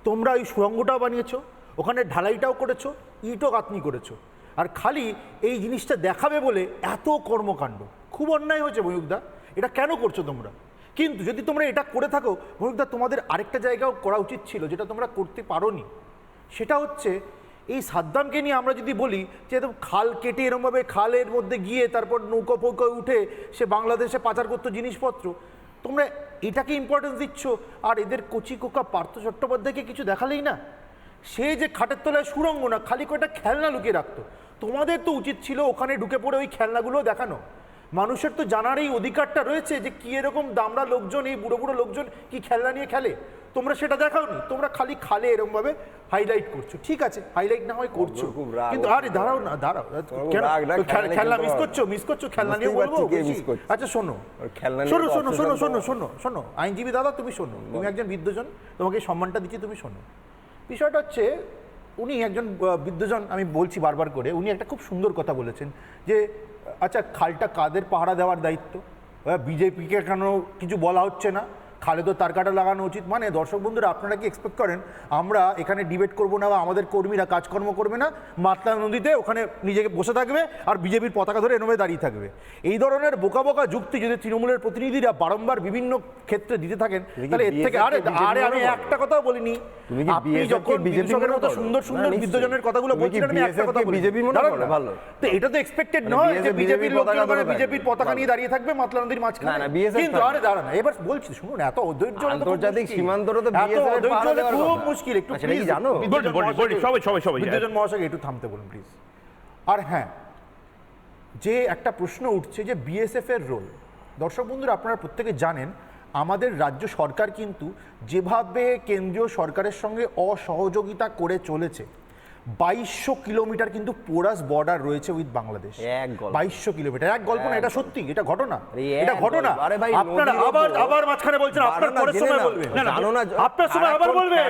তোমরা ওই সুড়ঙ্গটাও বানিয়েছো, ওখানে ঢালাইটাও করেছো, ইটও গাঁথনি করেছো, আর খালি এই জিনিসটা দেখাবে বলে এত কর্মকাণ্ড। খুব অন্যায় হয়েছে ময়ূকদা, এটা কেন করছো তোমরা? কিন্তু যদি তোমরা এটা করে থাকো ময়ূকদা, তোমাদের আরেকটা জায়গাও করা উচিত ছিল যেটা তোমরা করতে পারোনি। সেটা হচ্ছে এই সাদ্দামকে নিয়ে আমরা যদি বলি যে এরকম খাল কেটে এরকমভাবে খালের মধ্যে গিয়ে তারপর নৌকো ফৌকোয় উঠে সে বাংলাদেশে পাচার করতো জিনিসপত্র, তোমরা এটাকে ইম্পর্টেন্স দিচ্ছ আর এদের কচি কোকা পার্থ চট্টোপাধ্যায়কে কিছু দেখালেই না। সে যে খাটের তলায় সুড়ঙ্গ না, খালি কয়টা খেলনা লুকিয়ে রাখতো। তোমাদের তো উচিত ছিল ওখানে ঢুকে পড়ে ওই খেলনাগুলো দেখানো। মানুষের তো জানার এই অধিকারটা রয়েছে যে কি এরকম দামড়া লোকজন, এই বুড়ো বুড়ো লোকজন কি খেলনা নিয়ে খেলে, তোমরা সেটা দেখাওনি। তোমরা খালি খালে এরকমভাবে হাইলাইট করছো, ঠিক আছে হাইলাইট না হয় করছো, কিন্তু আরে দাঁড়াও না, দাঁড়াও, খেলনা মিস করছো খেলনা নিয়ে বলবো। আচ্ছা শোনো শোনো শোনো শোনো শোনো শোনো শোনো আইনজীবী দাদা, তুমি শোনো, তুমি একজন বিদ্যজন, তোমাকে এই সম্মানটা দিচ্ছি, তুমি শোনো। বিষয়টা হচ্ছে উনি একজন বিদ্যজন, আমি বলছি বারবার করে, উনি একটা খুব সুন্দর কথা বলেছেন যে আচ্ছা খালটা কাদের পাহারা দেওয়ার দায়িত্ব? বিজেপিকে কেন কিছু বলা হচ্ছে না? খালে তো তার কাটা লাগানো উচিত। মানে দর্শক বন্ধুরা, আপনারা কি এক্সপেক্ট করেন আমরা এখানে ডিবেট করবো না বা আমাদের কর্মীরা কাজকর্ম করবে না, মাতলা নদীতে ওখানে নিজেকে বসে থাকবে আর বিজেপির পতাকা ধরে এনমে দাঁড়িয়ে থাকবে? এই ধরনের বোকা বোকা যুক্তি যদি তৃণমূলের প্রতিনিধিরা বারংবার বিভিন্ন ক্ষেত্রে দিতে থাকেন তাহলে এর থেকে আরে আমি একটা কথাও বলিনি। আপনি যখন বিজেপির মতো সুন্দর সুন্দর বিদ্যজনের কথাগুলো বলছিলেন, আমি একটা কথা বলি, বিজেপি মনে করে ভালো, তো এটা তো এক্সপেক্টেড নয় যে বিজেপির লোকজন মানে বিজেপির পতাকা নিয়ে দাঁড়িয়ে থাকবে মাতলা নদীর মাঝখানে। কিন্তু আরে দাঁড়ান, এবার বলছি শুনুন, এত অধৈর্য, আন্তর্জাতিক সীমান্তটা তো খুব মুশকিল। একটু জানো বিদ্যজন মহাশয় একটু থামতে বলুন প্লিজ। আর হ্যাঁ, যে একটা প্রশ্ন উঠছে যে বিএসএফ এর রোল, দর্শক বন্ধুরা আপনারা প্রত্যেকে জানেন আমাদের রাজ্য সরকার কিন্তু যেভাবে কেন্দ্রীয় সরকারের সঙ্গে অসহযোগিতা করে চলেছে, 2200 কিলোমিটার কিন্তু পোরাস বর্ডার রয়েছে উইথ বাংলাদেশ। 2200 কিলোমিটার, এক গল্প না, এটা সত্যি, এটা ঘটনা, এটা ঘটনা। আপনারা আবার মাঝখানে বলছেন আপনার পরের সময় বলবেন, আপনার সময় আবার বলবেন,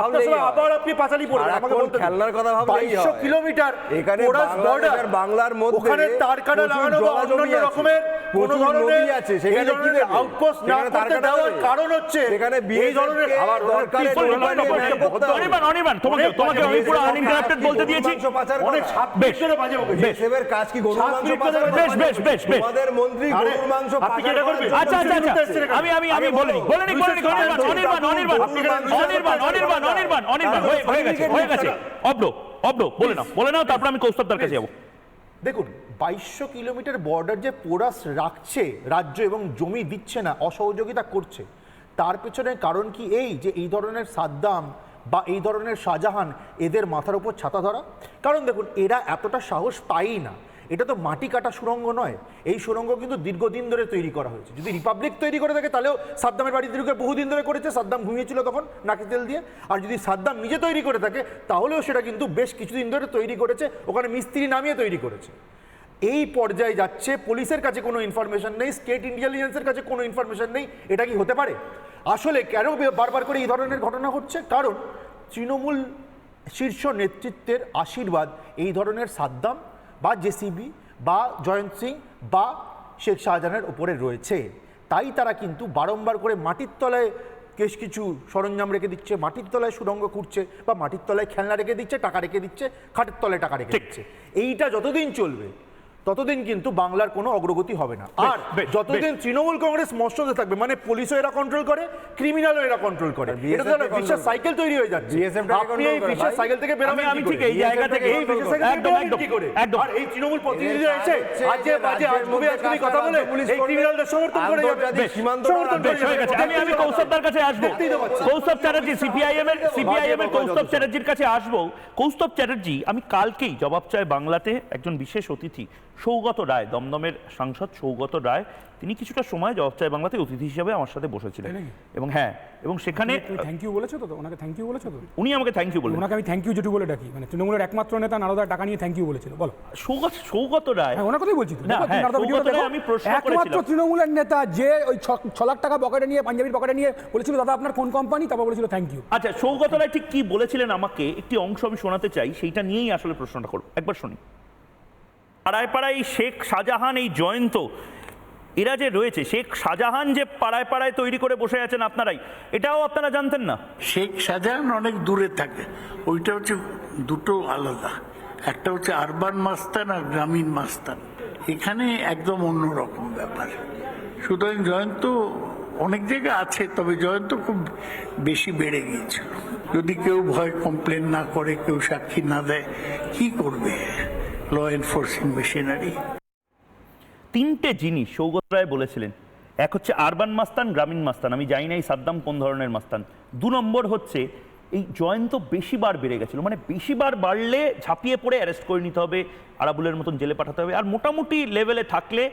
আপনার সময় আবার আপনি পাঁচালি পড়বেন, আমাকে বলতে খেলনার কথা ভাবলেই 2200 কিলোমিটার এখানে পোরাস বর্ডার, বাংলার মধ্যে ওখানে তার কাটা লাগানো বা অন্যান্য রকমের কোন ধরনের আছে, সেখানে কি আউটপোস্ট না করতে দেওয়ার কারণ হচ্ছে এখানে এই ধরনের আবার দরকারে অনির্বাণ তোমাকে আমি পুরো আনইন্টারাপ্টেড বলতে দিয়েছি। অনেক ছাত্রদের মাঝে বিএসএফের কাজ কি গরুর মাংস পাচার? বেশ আমাদের মন্ত্রী গরুর মাংস আপনি কি এটা করবেন? আচ্ছা আমি বলিনি অনির্বাণ হয়ে গেছে। অব্র বলে নাও, তারপর আমি কৌস্তবদার কাছে যাবো। দেখুন, 2200 কিলোমিটার বর্ডার যে পোরাস রাখছে রাজ্য এবং জমি দিচ্ছে না, অসহযোগিতা করছে, তার পেছনে কারণ কি এই যে এই ধরনের সাদ্দাম বা এই ধরনের শাহজাহান এদের মাথার উপর ছাতা ধরা? কারণ দেখুন, এরা এতটা সাহস পায়ই না। এটা তো মাটি কাটা সুড়ঙ্গ নয়, এই সুড়ঙ্গ কিন্তু দীর্ঘদিন ধরে তৈরি করা হয়েছে। যদি রিপাবলিক তৈরি করে থাকে তাহলেও সাদ্দামের বাড়িতে ঢুকে বহুদিন ধরে করেছে, সাদ্দাম ঘুমিয়েছিল তখন নাকি তেল দিয়ে। আর যদি সাদ্দাম নিজে তৈরি করে থাকে তাহলেও সেটা কিন্তু বেশ কিছুদিন ধরে তৈরি করেছে, ওখানে মিস্ত্রি নামিয়ে তৈরি করেছে। এই পর্যায়ে যাচ্ছে, পুলিশের কাছে কোনো ইনফরমেশন নেই, স্টেট ইন্টেলিজেন্সের কাছে কোনো ইনফরমেশন নেই। এটা কি হতে পারে? আসলে কেন বারবার করে এই ধরনের ঘটনা ঘটছে? কারণ তৃণমূল শীর্ষ নেতৃত্বের আশীর্বাদ এই ধরনের সাদ্দাম বা জেসিবি বা জয়ন্ত সিং বা শেখ শাহজাহানের উপরে রয়েছে। তাই তারা কিন্তু বারংবার করে মাটির তলায় বেশ কিছু সরঞ্জাম রেখে দিচ্ছে, মাটির তলায় সুড়ঙ্গ খুঁড়ছে, বা মাটির তলায় খেলনা রেখে দিচ্ছে, টাকা রেখে দিচ্ছে, খাটের তলায় টাকা রেখে দিচ্ছে। এইটা যতদিন চলবে ততদিন কিন্তু বাংলার কোনো অগ্রগতি হবে না। আর যতদিন তৃণমূল কংগ্রেস মস্তদে থাকবে, মানে পুলিশও এরা কন্ট্রোল করে, ক্রিমিনালও এরা কন্ট্রোল করে, এটা তো একটা বিশেষ সাইকেল তৈরি হয়ে যাচ্ছে। আপনি এই বিশেষ সাইকেল থেকে বেরোবেন আমি ঠিক এই জায়গা থেকে এই বিশেষ সাইকেল থেকে বেরোবেন কি করে? আর এই তৃণমূল প্রতিনিধিরা এসে আজে বাজে আজগুবি আজগুবি কথা বলে এই ক্রিমিনালদের সমর্থন করে যাবে। আমি কৌস্তবদার কাছে আসবো, কৌস্তব চ্যাটার্জি, সিপিআইএম এর কৌস্তব চ্যাটার্জির কাছে আসবো। কৌস্তব চ্যাটার্জি, আমি কালকেই জবাব চাই বাংলাতে একজন বিশেষ অতিথি সৌগত রায়, দমদমের সাংসদ সৌগত রায়, তিনি কিছুটা সময় জবাব চাই বাংলাতে অতিথি হিসেবে আমার সাথে বসেছিলেন। এবং হ্যাঁ, এবং সেখানে থ্যাংক ইউ বলেছো তো, ওনাকে থ্যাংক ইউ বলেছো তো? উনি আমাকে থ্যাংক ইউ বললেন। ওনাকে আমি থ্যাংক ইউ জেঠু বলে ডাকি, মানে তৃণমূলের একমাত্র নেতা নারদার টাকা নিয়ে থ্যাংক ইউ বলেছিল। বলো। সৌগত রায়, হ্যাঁ ওনার কথাই বলছি তো। না, হ্যাঁ, সৌগত রায় আমি প্রশ্ন একমাত্র করেছিলাম। তৃণমূলের নেতা যে ওই 6 লাখ টাকা পকেটে নিয়ে, পাঞ্জাবির পকেটে নিয়ে বলেছিল দাদা আপনার কোন কোম্পানি, তারপর বলেছিল থ্যাংক ইউ। আচ্ছা, সৌগত রায় ঠিক কি বলেছিলেন আমাকে একটি অংশ আমি শোনাতে চাই, সেইটা নিয়েই আসলে প্রশ্নটা করব, একবার শুনি। পাড়ায় পাড়ায় শেখ শাহজাহান, এই জয়ন্ত, এরা যে রয়েছে, শেখ শাহজাহান যে পাড়ায় পাড়ায় তৈরি করে বসে আছেন আপনারাই, এটাও আপনারা জানতেন না? শেখ শাহজাহান অনেক দূরে থাকে, ওইটা হচ্ছে দুটো আলাদা। একটা হচ্ছে আরবান মাস্তান আর গ্রামীণ মাস্তান, এখানে একদম অন্যরকম ব্যাপার। সুতরাং জয়ন্ত অনেক জায়গায় আছে, তবে জয়ন্ত খুব বেশি বেড়ে গিয়েছিল। যদি কেউ ভয় কমপ্লেন না করে, কেউ সাক্ষী না দেয়, কি করবে ল এনফোর্সিং মেশিনারি? তিনটে জিনিস সৌগত রায় বলেছিলেন। এক হচ্ছে আরবান মাস্তান, গ্রামীণ মাস্তান, আমি জানি না এই সাদ্দাম কোন ধরনের মাস্তান। 2 নম্বর হচ্ছে এই জয়ন্ত বেশিবার বেড়ে গেছিল, মানে বেশিবার বাড়লে ঝাঁপিয়ে পড়ে অ্যারেস্ট করে নিতে হবে, আরাবুলের মতন জেলে পাঠাতে হবে, আর মোটামুটি লেভেলে থাকলে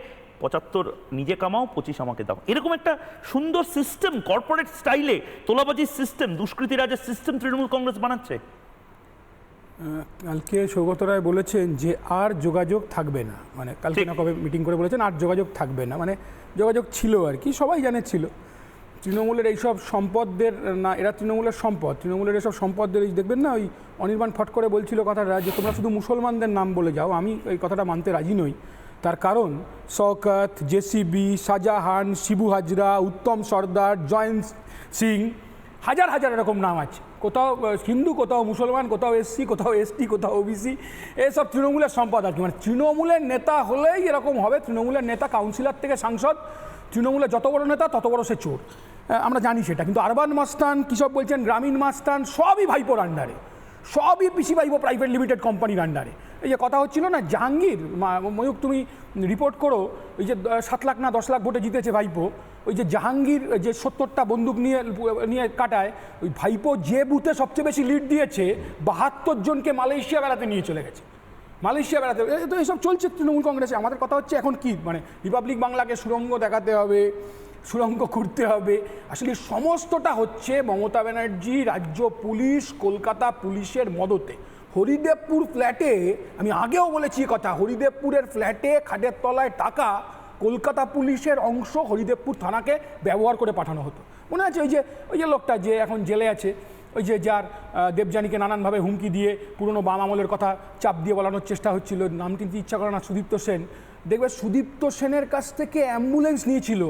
75 নিজে কামাও, 25 আমাকে দাও, এরকম একটা সুন্দর সিস্টেম, কর্পোরেট স্টাইলে তোলাবাজির সিস্টেম, দুষ্কৃতি রাজের সিস্টেম তৃণমূল কংগ্রেস বানাচ্ছে। কালকে সৌগত রায় বলেছেন যে আর যোগাযোগ থাকবে না, মানে কালকে না কবে মিটিং করে বলেছেন আর যোগাযোগ থাকবে না, মানে যোগাযোগ ছিল আর কি, সবাই জানে ছিল। তৃণমূলের এইসব সম্পদদের না, এরা তৃণমূলের সম্পদ, তৃণমূলের এইসব সম্পদদের দেখবেন না, ওই অনির্বাণ ফট করে বলছিল কথাটা যে তোমরা শুধু মুসলমানদের নাম বলে যাও, আমি এই কথাটা মানতে রাজি নই। তার কারণ শওকত, জেসিবি, শাহজাহান, শিবু হাজরা, উত্তম সর্দার, জয়ন্ত সিং, হাজার হাজার এরকম নাম আছে। কোথাও হিন্দু, কোথাও মুসলমান, কোথাও এসসি, কোথাও এসটি, কোথাও ওবিসি, এসব তৃণমূলের সম্পদ আর কি। মানে তৃণমূলের নেতা হলেই এরকম হবে। তৃণমূলের নেতা কাউন্সিলর থেকে সাংসদ, তৃণমূলের যত বড় নেতা তত বড় সে চোর, আমরা জানি সেটা। কিন্তু আরবান মাস্তান, কী সব বলছেন, গ্রামীণ মাস্তান, সবই ভাইপোর আন্ডারে, সবই পিসি ভাইপো প্রাইভেট লিমিটেড কোম্পানির আন্ডারে। এই যে কথা হচ্ছিল না, জাহাঙ্গীর, ময়ূক তুমি রিপোর্ট করো, ওই যে 7 লাখ না 10 লাখ ভোটে জিতেছে ভাইপো, ওই যে জাহাঙ্গীর যে 70টা বন্দুক নিয়ে কাটায়, ওই ভাইপো যে বুথে সবচেয়ে বেশি লিড দিয়েছে 72 জনকে মালয়েশিয়া বেড়াতে নিয়ে চলে গেছে, মালয়েশিয়া বেড়াতে। তো এইসব চলছে তৃণমূল কংগ্রেসে। আমাদের কথা হচ্ছে এখন কি, মানে রিপাবলিক বাংলাকে সুড়ঙ্গ দেখাতে হবে, সুড়ঙ্গ করতে হবে। আসলে সমস্তটা হচ্ছে মমতা ব্যানার্জি, রাজ্য পুলিশ, কলকাতা পুলিশের মদতে। হরিদেবপুর ফ্ল্যাটে, আমি আগেও বলেছি কথা, হরিদেবপুরের ফ্ল্যাটে খাটের তলায় টাকা কলকাতা পুলিশের অংশ হরিদেবপুর থানাকে ব্যবহার করে পাঠানো হতো। মনে আছে ওই যে লোকটা যে এখন জেলে আছে, ওই যে যার দেবযানীকে নানানভাবে হুমকি দিয়ে পুরনো বাম আমলের কথা চাপ দিয়ে বলানোর চেষ্টা হচ্ছিল, নাম কিন্তু ইচ্ছা করে না, সুদীপ্ত সেন। দেখবে সুদীপ্ত সেনের কাছ থেকে অ্যাম্বুলেন্স নিয়েছিল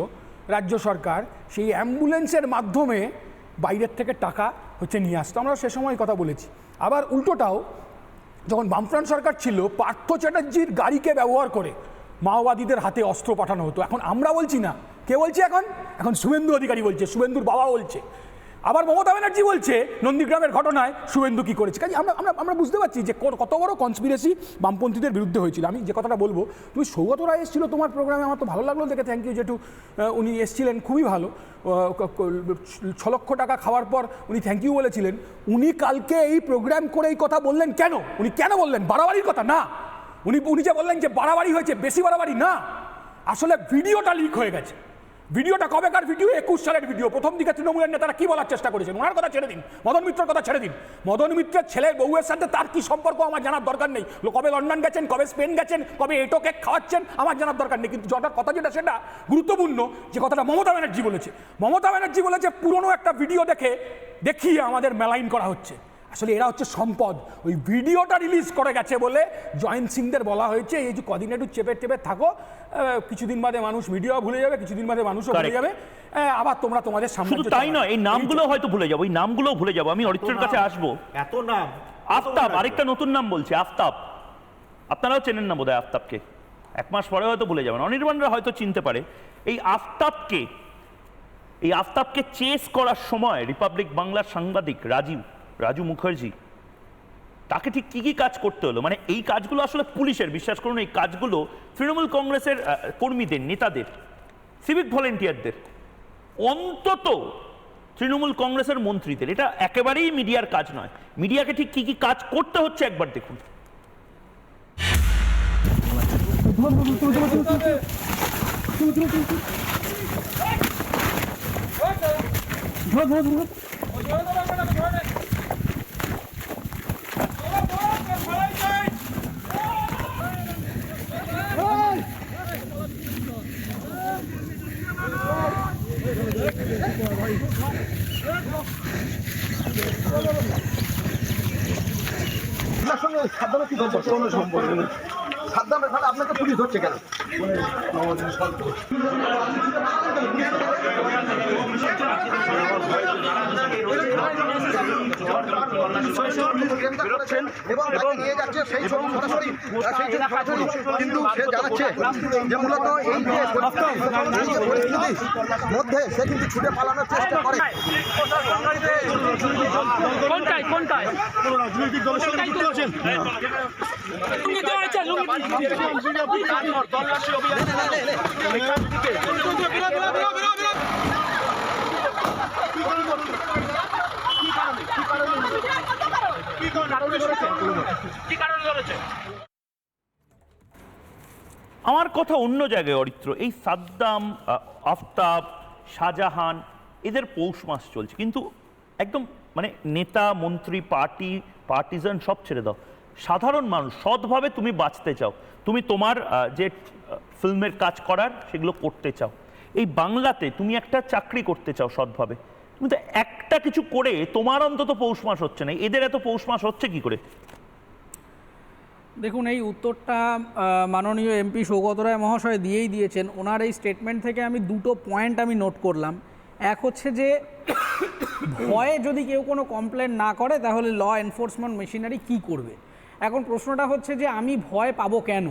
রাজ্য সরকার, সেই অ্যাম্বুলেন্সের মাধ্যমে বাইরের থেকে টাকা নিয়ে আসতো। আমরা সে সময় কথা বলেছি। আবার উল্টোটাও, যখন বামফ্রন্ট সরকার ছিল, পার্থ চ্যাটার্জির গাড়িকে ব্যবহার করে মাওবাদীদের হাতে অস্ত্র পাঠানো হতো। এখন আমরা বলছি না, কে বলছে? এখন শুভেন্দু অধিকারী বলছে, শুভেন্দুর বাবা বলছে। আবার মমতা ব্যানার্জি বলছে নন্দীগ্রামের ঘটনায় শুভেন্দু কী করেছে। কাজে আমরা বুঝতে পারছি যে কত বড় কনস্পিরেসি বামপন্থীদের বিরুদ্ধে হয়েছিল। আমি যে কথাটা বলবো, তুমি সৌগত রায় এসেছিল তোমার প্রোগ্রামে, আমার তো ভালো লাগলো দেখে, থ্যাংক ইউ জেঠু, উনি এসেছিলেন, খুবই ভালো। 6 লক্ষ টাকা খাওয়ার পর উনি থ্যাংক ইউ বলেছিলেন। উনি কালকে এই প্রোগ্রাম করে এই কথা বললেন কেন? উনি কেন বললেন? বাড়াবাড়ির কথা না, উনি যে বললেন যে বাড়াবাড়ি হয়েছে, বেশি বাড়াবাড়ি না, আসলে ভিডিওটা লিক হয়ে গেছে। ভিডিওটা কবেকার ভিডিও? 21 সালের ভিডিও। প্রথম দিকে তৃণমূলের নেতারা কি বলার চেষ্টা করেছেন, ওনার কথা ছেড়ে দিন, মদন মিত্রের কথা ছেড়ে দিন। মদন মিত্রের ছেলের বউয়ের সাথে তার কি সম্পর্ক আমার জানার দরকার নেই। কবে লন্ডন গেছেন, কবে স্পেন গেছেন, কবে এটো কেক খাওয়াচ্ছেন, আমার জানার দরকার নেই। কিন্তু কথা যেটা সেটা গুরুত্বপূর্ণ, যে কথাটা মমতা ব্যানার্জি বলেছে। মমতা ব্যানার্জি বলেছে পুরনো একটা ভিডিও দেখিয়ে আমাদের মেলাইন করা হচ্ছে। আসলে এরা হচ্ছে সম্পদ। ওই ভিডিওটা রিলিজ করে গেছে বলে জয়ন্ত সিংদের বলা হয়েছে এই যে কদিন একটু চেপে থাকো, কিছুদিন বাদে মানুষ ভিডিও ভুলে যাবে, কিছুদিন বাদে মানুষও ভুলে যাবে, আবার তোমরা তোমাদের সামনে। শুধু তাই নয়, এই নামগুলো হয়তো ভুলে যাবো, এই নামগুলো ভুলে যাবো। আমি অরিত্রের কাছে আসবো। এত নাম, আফতাব, আরেকটা নতুন নাম বলছে আফতাব, আপনারাও চেনেন না বোধহয় আফতাবকে, 1 মাস পরে হয়তো ভুলে যাবেন, অনির্বাণরা হয়তো চিনতে পারে। এই আফতাবকে চেস করার সময় রিপাবলিক বাংলার সাংবাদিক রাজু মুখার্জি, তাকে ঠিক কি কি কাজ করতে হলো? মানে এই কাজগুলো আসলে পুলিশের, বিশ্বাস করুন, এই কাজগুলো তৃণমূল কংগ্রেসের কর্মীদের, নেতাদের, সিভিক ভলেন্টিয়ারদের, অন্তত তৃণমূল কংগ্রেসের মন্ত্রীদের। এটা একেবারেই মিডিয়ার কাজ নয়। মিডিয়াকে ঠিক কি কি কাজ করতে হচ্ছে একবার দেখুন। সাদ্দামের কি সম্পর্ক? কোনো সম্পর্ক নেই। সাদ্দামের ফলে আপনাকে পুলিশ ধরছে কেন? এবং তাকে নিয়ে যাচ্ছে সেই ছবি সরাসরি, কিন্তু সে জানাচ্ছে যে মূলত এই যে পরিস্থিতির মধ্যে সে কিন্তু ছুটে পালানোর চেষ্টা করে। কোনটায় কোন রাজনৈতিক দলের সাথে যুক্ত আছেন? আমার কথা অন্য জায়গায় অরিত্র। এই সাদ্দাম, আফতাব, শাহজাহান, এদের পৌষ মাস চলছে, কিন্তু একদম মানে নেতা মন্ত্রী পার্টিজান সব ছেড়ে দাও, সাধারণ মানুষ সৎভাবে তুমি বাঁচতে চাও, তুমি তোমার যে ফিল্মের কাজ করার সেগুলো করতে চাও, এই বাংলাতে তুমি একটা চাকরি করতে চাও সৎভাবে, তুমি তো একটা কিছু করে তোমার অন্তত পৌষ মাস হচ্ছে না, এদের এত পৌষ মাস হচ্ছে কি করে? দেখুন, এই উত্তরটা মাননীয় এমপি সৌগত রায় মহাশয় দিয়েছেন। ওনার এই স্টেটমেন্ট থেকে আমি দুটো পয়েন্ট আমি নোট করলাম। এক হচ্ছে যে ভয়ে যদি কেউ কোনো কমপ্লেন না করে তাহলে ল এনফোর্সমেন্ট মেশিনারি কি করবে। এখন প্রশ্নটা হচ্ছে যে আমি ভয় পাবো কেন?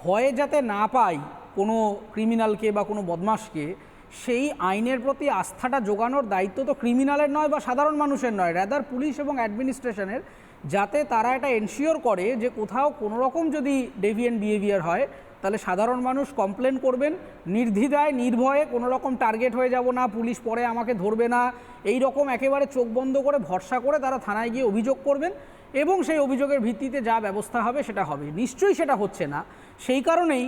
ভয়ে যাতে না পাই কোনো ক্রিমিনালকে বা কোনো বদমাশকে, সেই আইনের প্রতি আস্থাটা জোগানোর দায়িত্ব তো ক্রিমিনালের নয় বা সাধারণ মানুষের নয়, রাদার পুলিশ এবং অ্যাডমিনিস্ট্রেশনের, যাতে তারা এটা এনশিওর করে যে কোথাও কোনো রকম যদি ডেভিয়েন্ট বিহেভিয়ার হয় তাহলে সাধারণ মানুষ কমপ্লেন করবেন নির্দ্বিধায়, নির্ভয়ে, কোনো রকম টার্গেট হয়ে যাব না, পুলিশ পরে আমাকে ধরবে না, এই রকম একেবারে চোখ বন্ধ করে ভরসা করে তারা থানায় গিয়ে অভিযোগ করবেন এবং সেই অভিযোগের ভিত্তিতে যা ব্যবস্থা হবে সেটা হবে। নিশ্চয়ই সেটা হচ্ছে না, সেই কারণেই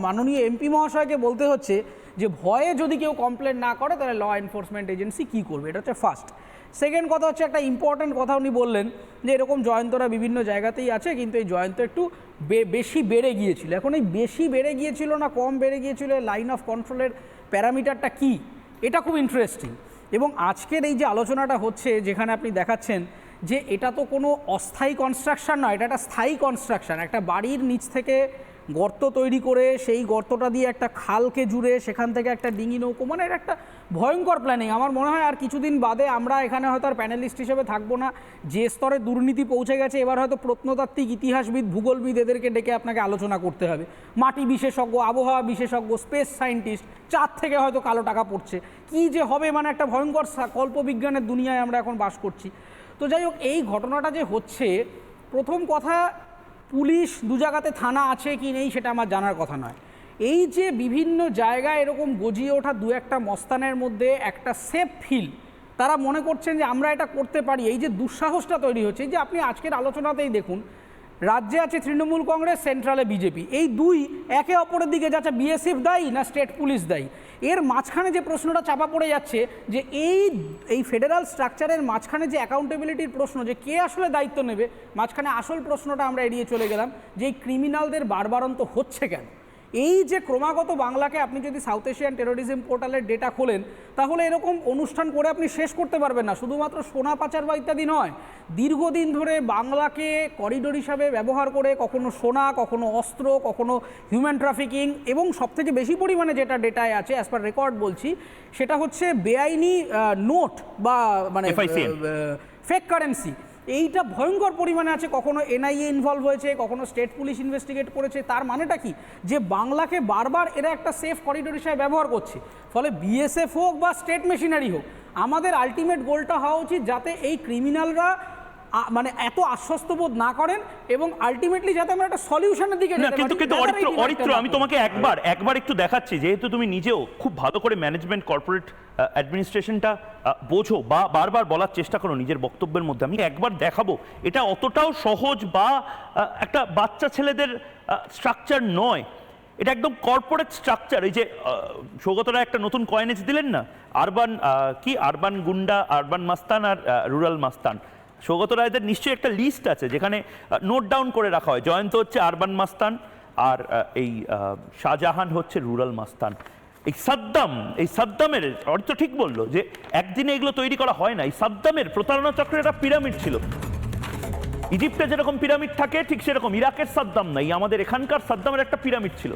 মাননীয় এমপি মহাশয়কে বলতে হচ্ছে যে ভয়ে যদি কেউ কমপ্লেন না করে তাহলে ল এনফোর্সমেন্ট এজেন্সি কী করবে, এটা হচ্ছে ফার্স্ট। সেকেন্ড কথা হচ্ছে, একটা ইম্পর্ট্যান্ট কথা উনি বললেন যে এরকম জয়ন্তরা বিভিন্ন জায়গাতেই আছে, কিন্তু এই জয়ন্ত একটু বেশি বেড়ে গিয়েছিল। এখন এই বেশি বেড়ে গিয়েছিল না কম বেড়ে গিয়েছিল, লাইন অফ কন্ট্রোলের প্যারামিটারটা কি, এটা খুব ইন্টারেস্টিং। এবং আজকের এই যে আলোচনাটা হচ্ছে, যেখানে আপনি দেখাচ্ছেন যে এটা তো কোনো অস্থায়ী কনস্ট্রাকশান নয়, এটা একটা স্থায়ী কনস্ট্রাকশান। একটা বাড়ির নিচ থেকে গর্ত তৈরি করে সেই গর্তটা দিয়ে একটা খালকে জুড়ে সেখান থেকে একটা ডিঙি নৌকো, মানে এটা একটা ভয়ঙ্কর প্ল্যানিং। আমার মনে হয় আর কিছুদিন বাদে আমরা এখানে হয়তো আর প্যানেলিস্ট হিসেবে থাকবো না, যে স্তরে দুর্নীতি পৌঁছে গেছে এবার হয়তো প্রত্নতাত্ত্বিক, ইতিহাসবিদ, ভূগোলবিদ এদেরকে ডেকে আপনাকে আলোচনা করতে হবে, মাটি বিশেষজ্ঞ, আবহাওয়া বিশেষজ্ঞ, স্পেস সায়েন্টিস্ট, চাঁদ থেকে হয়তো কালো টাকা পড়ছে, কি যে হবে, মানে একটা ভয়ঙ্কর কল্পবিজ্ঞানের দুনিয়ায় আমরা এখন বাস করছি। তো যাই হোক, এই ঘটনাটা যে হচ্ছে, প্রথম কথা, পুলিশ দু জায়গাতে থানা আছে কি নেই সেটা আমার জানার কথা নয়। এই যে বিভিন্ন জায়গায় এরকম গজিয়ে ওঠা দু একটা মস্তানের মধ্যে একটা সেফ ফিল, তারা মনে করছেন যে আমরা এটা করতে পারি, এই যে দুঃসাহসটা তৈরি হচ্ছে, এই যে আপনি আজকের আলোচনাতেই দেখুন রাজ্যে আছে তৃণমূল কংগ্রেস, সেন্ট্রালে বিজেপি, এই দুই একে অপরের দিকে যাচ্ছে। বিএসএফ দায়ী না স্টেট পুলিশ দায়ী? এর মাঝখানে যে প্রশ্নটা চাপা পড়ে যাচ্ছে যে এই ফেডারাল স্ট্রাকচারের মাঝখানে যে অ্যাকাউন্টেবিলিটির প্রশ্ন, যে কে আসলে দায়িত্ব নেবে, মাঝখানে আসল প্রশ্নটা আমরা এড়িয়ে চলে গেলাম যে এই ক্রিমিনালদের বারবারন্ত হচ্ছে কেন? এই যে ক্রমাগত বাংলাকে, আপনি যদি সাউথ এশিয়ান টেরোরিজম পোর্টালের ডেটা খোলেন তাহলে এরকম অনুষ্ঠান করে আপনি শেষ করতে পারবেন না। শুধুমাত্র সোনা পাচার বা ইত্যাদি নয়, দীর্ঘদিন ধরে বাংলাকে করিডোর হিসাবে ব্যবহার করে কখনো সোনা, কখনো অস্ত্র, কখনো হিউম্যান ট্রাফিকিং, এবং সবথেকে বেশি পরিমাণে যেটা ডেটায় আছে অ্যাজ পার রেকর্ড বলছি, সেটা হচ্ছে বেআইনি নোট বা মানে ফেক কারেন্সি। এইটা ভয়ঙ্কর পরিমাণে আছে। কখনো এনআইএ ইনভলভ হয়েছে, কখনো স্টেট পুলিশ ইনভেস্টিগেট করেছে। তার মানেটা কি? যে বাংলাকে বারবার এরা একটা সেফ করিডোর হিসেবে ব্যবহার করছে। ফলে বিএসএফ হোক বা স্টেট মেশিনারি হোক, আমাদের আলটিমেট গোলটা হওয়া উচিত যাতে এই ক্রিমিনালরা মানে এত আশ্বস্ত বোধ না করেন এবং আলটিমেটলি যাতে আমরা একটা সলিউশনের দিকে যেতে পারি। কিন্তু অরিত্র আমি তোমাকে একবার একটু দেখাচ্ছি, যেহেতু তুমি নিজেও খুব ভালো করে ম্যানেজমেন্ট কর্পোরেট অ্যাডমিনিস্ট্রেশনটা বোঝো বা বারবার বলার চেষ্টা করো নিজের বক্তব্যের মধ্যে, আমি একবার দেখাবো এটা অতটাও সহজ বা একটা বাচ্চা ছেলেদের স্ট্রাকচার নয়, এটা একদম কর্পোরেট স্ট্রাকচার। এই যে সৌগতরা একটা নতুন কয়েনেজ দিলেন না, আরবান গুন্ডা, আরবান মাস্তান আর রুরাল মাস্তান। সৌগত রায়দের নিশ্চয়ই একটা লিস্ট আছে যেখানে নোট ডাউন করে রাখা হয়। জয়ন্ত হচ্ছে আরবান মাস্তান আর এই শাহজাহান হচ্ছে রুরাল মাস্তান। এই সাদ্দামের অর্থ ঠিক বললো যে একদিনে এগুলো তৈরি করা হয় না। এই সাদ্দামের প্রতারণা চক্রের একটা পিরামিড ছিল। ইজিপ্টে যেরকম পিরামিড থাকে ঠিক সেরকম ইরাকের সাদ্দাম নাই, আমাদের এখানকার সাদ্দামের একটা পিরামিড ছিল।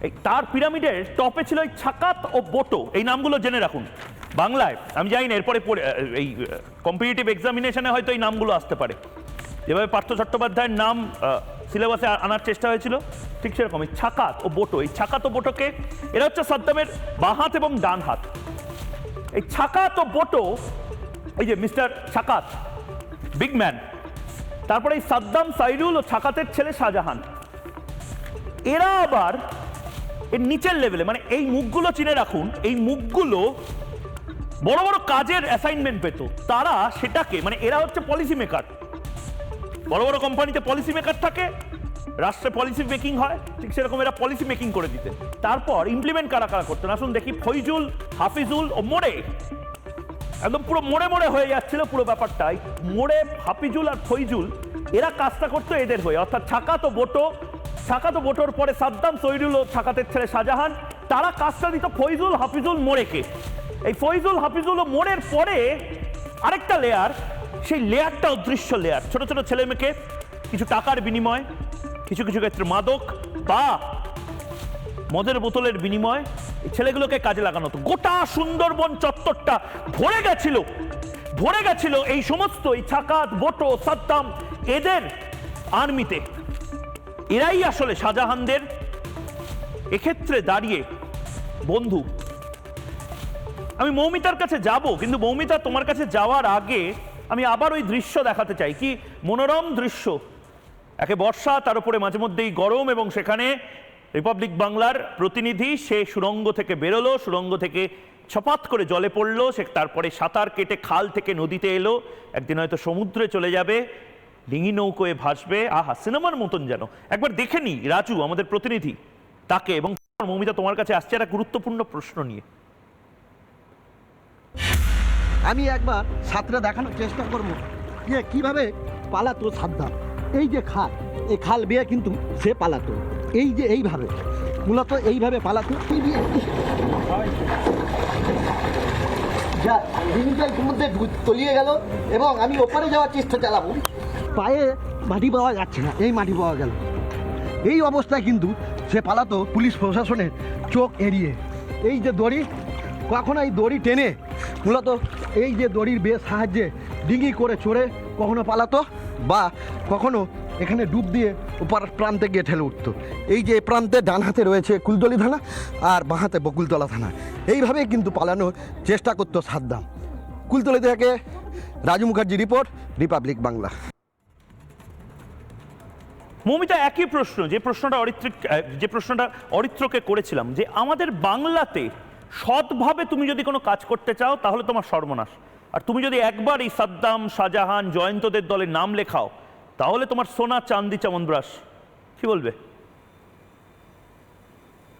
এই তার পিরামিডের টপে ছিল এই ছাকাত ও বোটো, এই নামগুলো জেনে রাখুন। বাংলায় আমি জানি না, এরপরে এই কম্পিটিটিভ এক্সামিনেশনে হয়তো এই নামগুলো আসতে পারে। যেভাবে পার্থ চট্টোপাধ্যায়ের নাম সিলেবাসে আনার চেষ্টা হয়েছিল ঠিক সেরকম এই ছাকাত ও বোটো, এই ছাকাত ও বোটোকে এরা হচ্ছে সাদ্দামের বাঁ হাত এবং ডান হাত। এই ছাকাত ও বোটো, এই যে মিস্টার ছাকাত বিগ ম্যান, তারপরে এই সাদ্দাম, সাইরুল ও ছাকাতের ছেলে শাহজাহান, এরা আবার এর নিচের লেভেলে, মানে এই মুখগুলো চিনে রাখুন, এই মুখগুলো বড় বড় কাজের অ্যাসাইনমেন্ট পেত, তারা সেটাকে, মানে এরা হচ্ছে পলিসি মেকার। বড় বড় কোম্পানিতে পলিসি মেকার থাকে, রাষ্ট্রে পলিসি মেকিং হয়, ঠিক সেরকম এরা পলিসি মেকিং করে দিতেন। তারপর ইমপ্লিমেন্ট কারা কারা করতেন আসুন দেখি। ফৈজুল, হাফিজুল ও মোড়ে, একদম পুরো মোড়ে মোড়ে হয়ে যাচ্ছিল পুরো ব্যাপারটাই। মোড়ে হাফিজুল আর ফৈজুল এরা কাজটা করতো এদের হয়ে, অর্থাৎ ছাকাত ও বোটোর পরে সাদ্দাম, সৈরুল ও ছাকাতের ছেলে শাহজাহান, তারা কাজটা দিত ফৈজুল, হাফিজুল, মোড়েকে। এই ফৈজুল, হাফিজুল ও মোড়ের পরে আরেকটা লেয়ার, সেই লেয়ারটা অদৃশ্য লেয়ার। ছোট ছোট ছেলে মেয়েকে কিছু টাকার বিনিময়, কিছু কিছু ক্ষেত্রে মাদক বা মদের বোতলের বিনিময় এই ছেলেগুলোকে কাজে লাগানো হতো। গোটা সুন্দরবন চত্বরটা ভরে গেছিল এই সমস্ত এই ছাকাত, বোটো, সাদ্দাম এদের আর্মিতে। এরাই আসলে শাহজাহানদের এক্ষেত্রে দাঁড়িয়ে বন্ধু। আমি মৌমিতার কাছে যাব, কিন্তু মৌমিতা তোমার কাছে যাওয়ার আগে আমি আবার ওই দৃশ্য দেখাতে চাই। কি মনোরম দৃশ্য, একে বর্ষা, তার উপরে মাঝে মধ্যেই গরম, এবং সেখানে রিপাবলিক বাংলার প্রতিনিধি সে সুড়ঙ্গ থেকে বেরোলো, সুড়ঙ্গ থেকে ছপাত করে জলে পড়লো, সে তারপরে সাঁতার কেটে খাল থেকে নদীতে এলো, একদিন হয়তো সমুদ্রে চলে যাবে, ডিঙি নৌকোয় ভাসবে। আহা, সিনেমার মতন যেন। একবার দেখে নি রাজু আমাদের প্রতিনিধি তাকে, এবং মৌমিতা তোমার কাছে আসছে একটা গুরুত্বপূর্ণ প্রশ্ন নিয়ে। আমি একবার সাঁতরে দেখানোর চেষ্টা করবো যে কিভাবে পালাতো সাদ্দাম। এই যে খাল, এই খাল বেয়ে কিন্তু সে পালাতো, এই যে এইভাবে, মূলত এইভাবে পালাতো। যা জিনিসটা ইতিমধ্যে তলিয়ে গেল এবং আমি ওপারে যাওয়ার চেষ্টা চালাবো, পায়ে মাটি পাওয়া যাচ্ছে না, এই মাটি পাওয়া গেল। এই অবস্থায় কিন্তু সে পালাতো পুলিশ প্রশাসনের চোখ এড়িয়ে। এই যে দড়ি, কখনো এই দড়ি টেনে, মূলত এই যে দড়ির সাহায্যে ডিঙি করে চড়ে কখনো পালাতো, বা কখনো এখানে ডুব দিয়ে ওপার প্রান্তে গিয়ে ঠেলে উঠতো। এই যে প্রান্তে ডান হাতে রয়েছে কুলতলি থানা আর বাঁ হাতে বকুলতলা থানা, এইভাবেই কিন্তু পালানোর চেষ্টা করতো সাদ্দাম। কুলতলি থেকে রাজু মুখার্জি রিপোর্ট, রিপাবলিক বাংলা। মৌমিতা, একই প্রশ্ন যে প্রশ্নটা অরিত্রকে করেছিলাম, যে আমাদের বাংলাতে সৎভাবে তুমি যদি কোনো কাজ করতে চাও তাহলে তোমার সর্বনাশ। আর তুমি যদি একবার এই সাদ্দাম, শাহজাহান, জয়ন্তদের দলের নাম লেখাও তাহলে তোমার সোনা চাঁদি চামনব্রাশ, কি বলবে?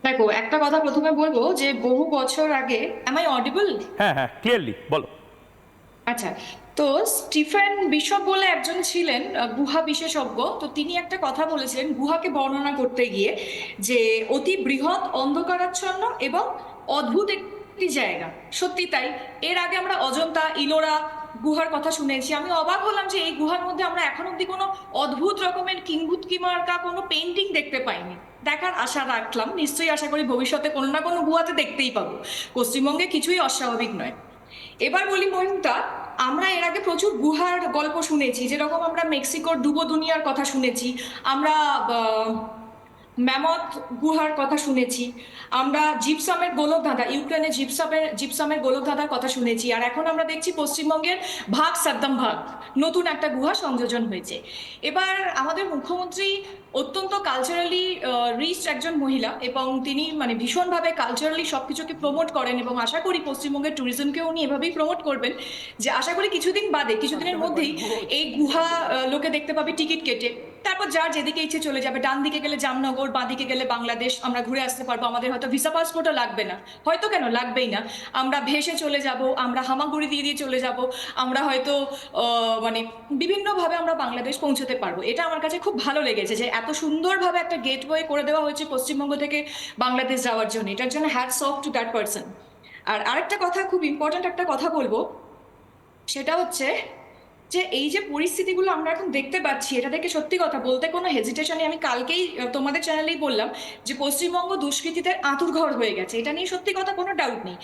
দেখো, একটা কথা প্রথমে বলবো যে বহু বছর আগে, am I audible? হ্যাঁ হ্যাঁ, ক্লিয়ারলি বলো। আচ্ছা, তো স্টিফেন বিশপ বলে একজন ছিলেন গুহা বিশেষজ্ঞ। তো তিনি একটা কথা বলেছিলেন গুহাকে বর্ণনা করতে গিয়ে, যে অতি বৃহৎ, অন্ধকারাচ্ছন্ন এবং অদ্ভুত একটি জায়গা। সত্যি তাই। এর আগে আমরা অজন্তা, ইলোরা গুহার কথা শুনেছি। আমি অবাক হলাম যে এই গুহার মধ্যে আমরা এখন অব্দি কোনো অদ্ভুত রকমের কিংভূতকিমার্কা কোনো পেন্টিং দেখতে পাইনি। দেখার আশা রাখলাম, নিশ্চয়ই আশা করি ভবিষ্যতে কোনো না কোনো গুহাতে দেখতেই পাবো। পশ্চিমবঙ্গে কিছুই অস্বাভাবিক নয়। এবার বলি মহিমতা, আমরা এর আগে প্রচুর গুহার গল্প শুনেছি, যেরকম আমরা মেক্সিকোর ডুবো দুনিয়ার কথা শুনেছি, আমরা ম্যামথ গুহার কথা শুনেছি, আমরা জিপসামের গোলকধাঁধা, ইউক্রেনের জিপসামের গোলকধাঁধার কথা শুনেছি, আর এখন আমরা দেখছি পশ্চিমবঙ্গের ভাগ সাদ্দাম ভাগ নতুন একটা গুহা সংযোজন হয়েছে। এবার আমাদের মুখ্যমন্ত্রী অত্যন্ত কালচারালি রিচ একজন মহিলা, এবং তিনি মানে ভীষণভাবে কালচারালি সব কিছুকে প্রমোট করেন, এবং আশা করি পশ্চিমবঙ্গের ট্যুরিজমকেও উনি এভাবেই প্রমোট করবেন, যে আশা করি কিছুদিন বাদে, কিছুদিনের মধ্যেই এই গুহা লোকে দেখতে পাবে টিকিট কেটে। তারপর যার যেদিকে ইচ্ছে চলে যাবে, ডান দিকে গেলে জামনগর, বাঁ দিকে গেলে বাংলাদেশ, আমরা ঘুরে আসতে পারবো। আমাদের হয়তো ভিসা পাসপোর্টও লাগবে না, হয়তো কেন লাগবেই না, আমরা ভেসে চলে যাব, আমরা হামাগুড়ি দিয়ে দিয়ে চলে যাব, আমরা হয়তো মানে বিভিন্নভাবে আমরা বাংলাদেশ পৌঁছতে পারবো। এটা আমার কাছে খুব ভালো লেগেছে যে এত সুন্দরভাবে একটা গেটওয়ে করে দেওয়া হয়েছে পশ্চিমবঙ্গ থেকে বাংলাদেশ যাওয়ার জন্য। এটার জন্য hats off to that person. আর আরেকটা কথা, খুব ইম্পর্ট্যান্ট একটা কথা বলবো, সেটা হচ্ছে যে এই যে পরিস্থিতিগুলো আমরা এখন দেখতে পাচ্ছি, এটা থেকে সত্যি কথা বলতে কোনো হেজিটেশনে, আমি কালকেই তোমাদের চ্যানেলেই বললাম যে পশ্চিমবঙ্গ দুষ্কৃতীদের আঁতুড়ঘর হয়ে গেছে, এটা নিয়ে সত্যি কথা কোনো ডাউট নেই।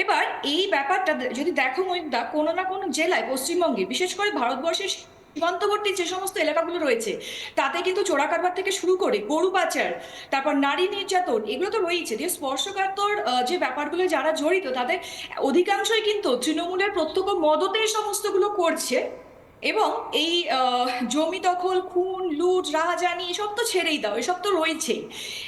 এবার এই ব্যাপারটা যদি দেখো মহিমদা, কোনো না কোনো জেলায় পশ্চিমবঙ্গে, বিশেষ করে ভারতবর্ষের সীমান্তবর্তী যে সমস্ত এলাকাগুলো রয়েছে, তাতে কিন্তু চোরাকারবার থেকে শুরু করে গরু পাচার, তারপর নারী নির্যাতন, এগুলো তো রয়েছে। যে স্পর্শকাতর যে ব্যাপারগুলো যারা জড়িত, তাদের অধিকাংশই কিন্তু তৃণমূলের প্রত্যক্ষ মদতে সমস্তগুলো করছে। এবং এই জমি দখল, খুন, লুট, রাহাজানি, এসব তো ছেড়েই দাও, এসব তো রয়েছেই।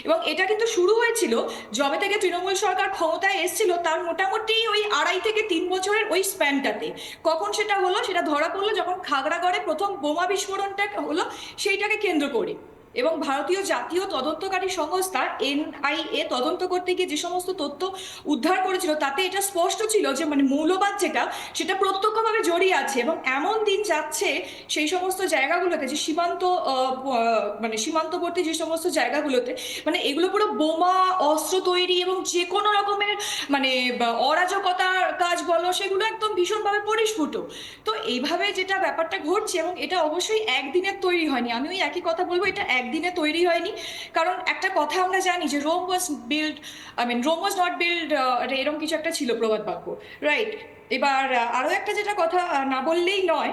এবং এটা কিন্তু শুরু হয়েছিল যবে থেকে তৃণমূল সরকার ক্ষমতায় এসেছিল, তার মোটামুটি ওই 2.5 থেকে 3 বছরের ওই স্প্যানটাতে। কখন সেটা হলো, সেটা ধরা পড়লো যখন খাগড়াগড়ে প্রথম বোমা বিস্ফোরণটা হলো, সেইটাকে কেন্দ্র করে। এবং ভারতীয় জাতীয় তদন্তকারী সংস্থা NIA তদন্ত করতে গিয়ে যে সমস্ত তথ্য উদ্ধার করেছিল, তাতে এটা স্পষ্ট ছিল যে মানে মৌলবাদ যেটা, সেটা প্রত্যক্ষভাবে জড়িয়ে আছে। এবং এমন দিন যাচ্ছে সেই সমস্ত জায়গাগুলোতে, যে মানে সীমান্তবর্তী যে সমস্ত জায়গাগুলোতে, মানে এগুলো পুরো বোমা, অস্ত্র তৈরি এবং যে কোনো রকমের মানে অরাজকতার কাজ বলো, সেগুলো একদম ভীষণভাবে পরিস্ফুট। তো এইভাবে যেটা ব্যাপারটা ঘটছে, এবং এটা অবশ্যই একদিনের তৈরি হয়নি, আমি ওই একই কথা বলবো, এটা একদিনে তৈরি হয়নি। কারণ একটা কথা আমরা জানি যে রোম ওয়াজ নট বিল্ড, এরকম কিছু একটা ছিল প্রবাদ বাক্য, রাইট? এবার আরো একটা যেটা কথা না বললেই নয়,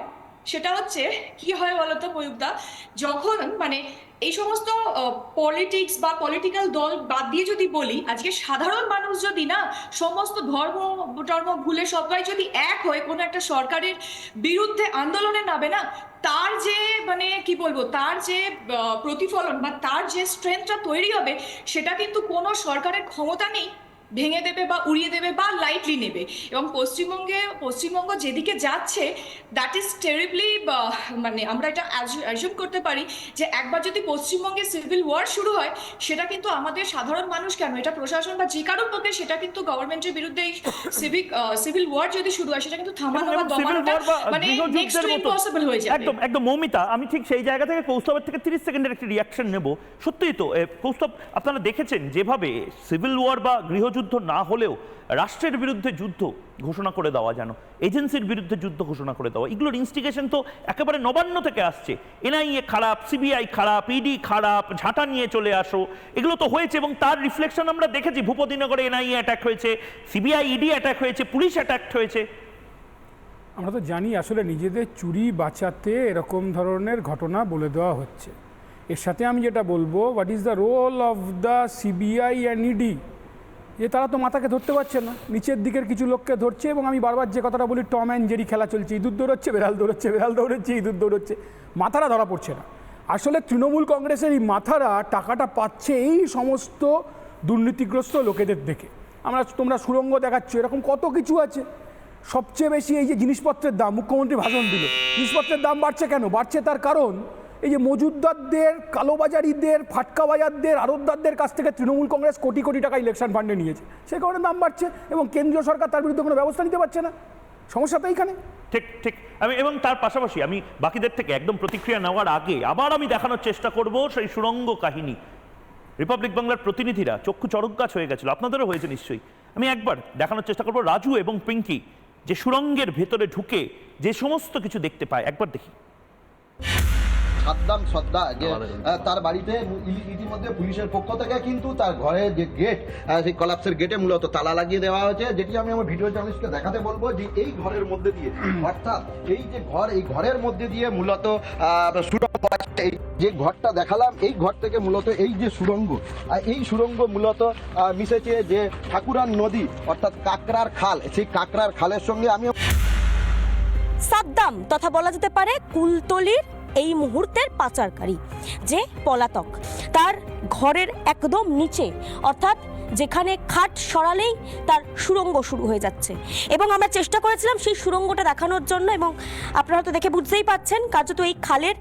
সেটা হচ্ছে কি হয় বলতো ময়ূকদা, যখন মানে এই সমস্ত পলিটিক্স বা পলিটিক্যাল দল বাদ দিয়ে যদি বলি, আজকে সাধারণ মানুষ যদি না সমস্ত ধর্ম ভুলে সবাই যদি এক হয়ে কোনো একটা সরকারের বিরুদ্ধে আন্দোলনে নামে না, তার যে মানে কি বলবো, তার যে প্রতিফলন বা তার যে স্ট্রেংথটা তৈরি হবে, সেটা কিন্তু কোনো সরকারের ক্ষমতা নেই ভেঙে দেবে বা উড়িয়ে দেবে বা লাইটলি নেবে। এবং পশ্চিমবঙ্গ যেদিকে যাচ্ছে, দ্যাট ইজ টেরিবলি, মানে আমরা এটা অ্যাজিউম করতে পারি যে একবার যদি পশ্চিমবঙ্গে সিভিল ওয়ার শুরু হয়, সেটা কিন্তু আমাদের সাধারণ মানুষ কেন, এটা প্রশাসন বা যে কারোর পক্ষে, সেটা কিন্তু গভর্নমেন্টের বিরুদ্ধে সিভিল ওয়ার যদি শুরু হয়, সেটা কিন্তু থামানো বা দমানোটা মানে নেক্সট টু ইম্পসিবল হয়ে যাবে। একদম একদম মৌমিতা, আমি ঠিক সেই জায়গা থেকে কৌস্তবের থেকে 30 সেকেন্ডের একটি রিয়াকশন নেব। সত্যিই তো কৌস্তব, আপনারা দেখেছেন যেভাবে সিভিল ওয়ার বা গৃহযুদ্ধ না হলেও রাষ্ট্রের বিরুদ্ধে যুদ্ধ ঘোষণা করে দেওয়া, যেন এজেন্সির বিরুদ্ধে যুদ্ধ ঘোষণা করে দেওয়া, এগুলোর ইনস্টিগেশন তো একেবারে নবান্ন থেকে আসছে। NIA খারাপ, CBI খারাপ, ED খারাপ, ঝাঁটা নিয়ে চলে আসো, এগুলো তো হয়েছে। এবং তার রিফ্লেকশন আমরা দেখেছি, ভূপতিনগরে NIA অ্যাটাক হয়েছে, CBI ED অ্যাটাক হয়েছে, পুলিশ অ্যাটাক হয়েছে। আমরা তো জানি আসলে নিজেদের চুরি বাঁচাতে এরকম ধরনের ঘটনা বলে দেওয়া হচ্ছে। এর সাথে আমি যেটা বলবো, what is the role of the CBI and ED, যে তারা তো মাথাকে ধরতে পারছে না, নিচের দিকের কিছু লোককে ধরছে। এবং আমি বারবার যে কথাটা বলি, টম অ্যান্ড জেরি খেলা চলছে, ইঁদুর দৌড়চ্ছে, বেড়াল দৌড়চ্ছে, বেড়াল দৌড়চ্ছে, ইঁদুর দৌড়চ্ছে, মাথারা ধরা পড়ছে না। আসলে তৃণমূল কংগ্রেসের এই মাথারা টাকাটা পাচ্ছে এই সমস্ত দুর্নীতিগ্রস্ত লোকেদের দেখে। তোমরা সুড়ঙ্গ দেখাচ্ছ, এরকম কত কিছু আছে। সবচেয়ে বেশি এই যে জিনিসপত্রের দাম, মুখ্যমন্ত্রী ভাষণ দিল, জিনিসপত্রের দাম বাড়ছে কেন? বাড়ছে তার কারণ এই যে মজুদদারদের, কালোবাজারিদের, ফাটকাবাজারদের, আড়তদারদের কাছ থেকে তৃণমূল কংগ্রেস কোটি কোটি টাকা ইলেকশন ফান্ডে নিয়েছে, সে কারণে দাম বাড়ছে এবং কেন্দ্রীয় সরকার তার বিরুদ্ধে কোনো ব্যবস্থা নিতে পারছে না। সমস্যা তো এইখানে। ঠিক ঠিক। আমি এবং তার পাশাপাশি আমি বাকিদের থেকে একদম প্রতিক্রিয়া নেওয়ার আগে আবার আমি দেখানোর চেষ্টা করব সেই সুড়ঙ্গ কাহিনী। রিপাবলিক বাংলার প্রতিনিধিরা চক্ষু চড়ক গাছ হয়ে গেছিল, আপনাদেরও হয়েছে নিশ্চয়ই। আমি একবার দেখানোর চেষ্টা করব রাজু এবং পিঙ্কি যে সুড়ঙ্গের ভেতরে ঢুকে যে সমস্ত কিছু দেখতে পায়, একবার দেখি। সাদ্দাম সর্দার যে তার বাড়িতে ইতিমধ্যে পুলিশের পক্ষ থেকে কিন্তু তার ঘরের যে গেট, সেই কলাপসের গেটে মূলত তালা লাগিয়ে দেওয়া হয়েছে, যেটি আমি আমার ভিডিও জার্নালিস্টকে দেখাতে বলবো যে এই ঘরের মধ্যে দিয়ে, অর্থাৎ এই যে ঘর, এই ঘরের মধ্যে দিয়ে মূলত সুড়ঙ্গ আছে। এই যে ঘরটা দেখালাম, এই ঘর থেকে মূলত এই যে সুড়ঙ্গ, এই সুড়ঙ্গ মূলত মিশেছে যে ঠাকুরান নদী অর্থাৎ কাকরার খাল, সেই কাকরার খালের সঙ্গে আমি সাদ্দাম তথা বলা যেতে পারে কুলতলির এই মুহূর্তের পাচারকারী যে পলাতক, তার ঘরের একদম নিচে, অর্থাৎ যেখানে খাট সরালেই তার সুড়ঙ্গ শুরু হয়ে যাচ্ছে। এবং আমরা চেষ্টা করেছিলাম সেই সুড়ঙ্গটা দেখানোর জন্য, এবং আপনারা তো দেখে বুঝতেই পাচ্ছেন কার্যত এই খালের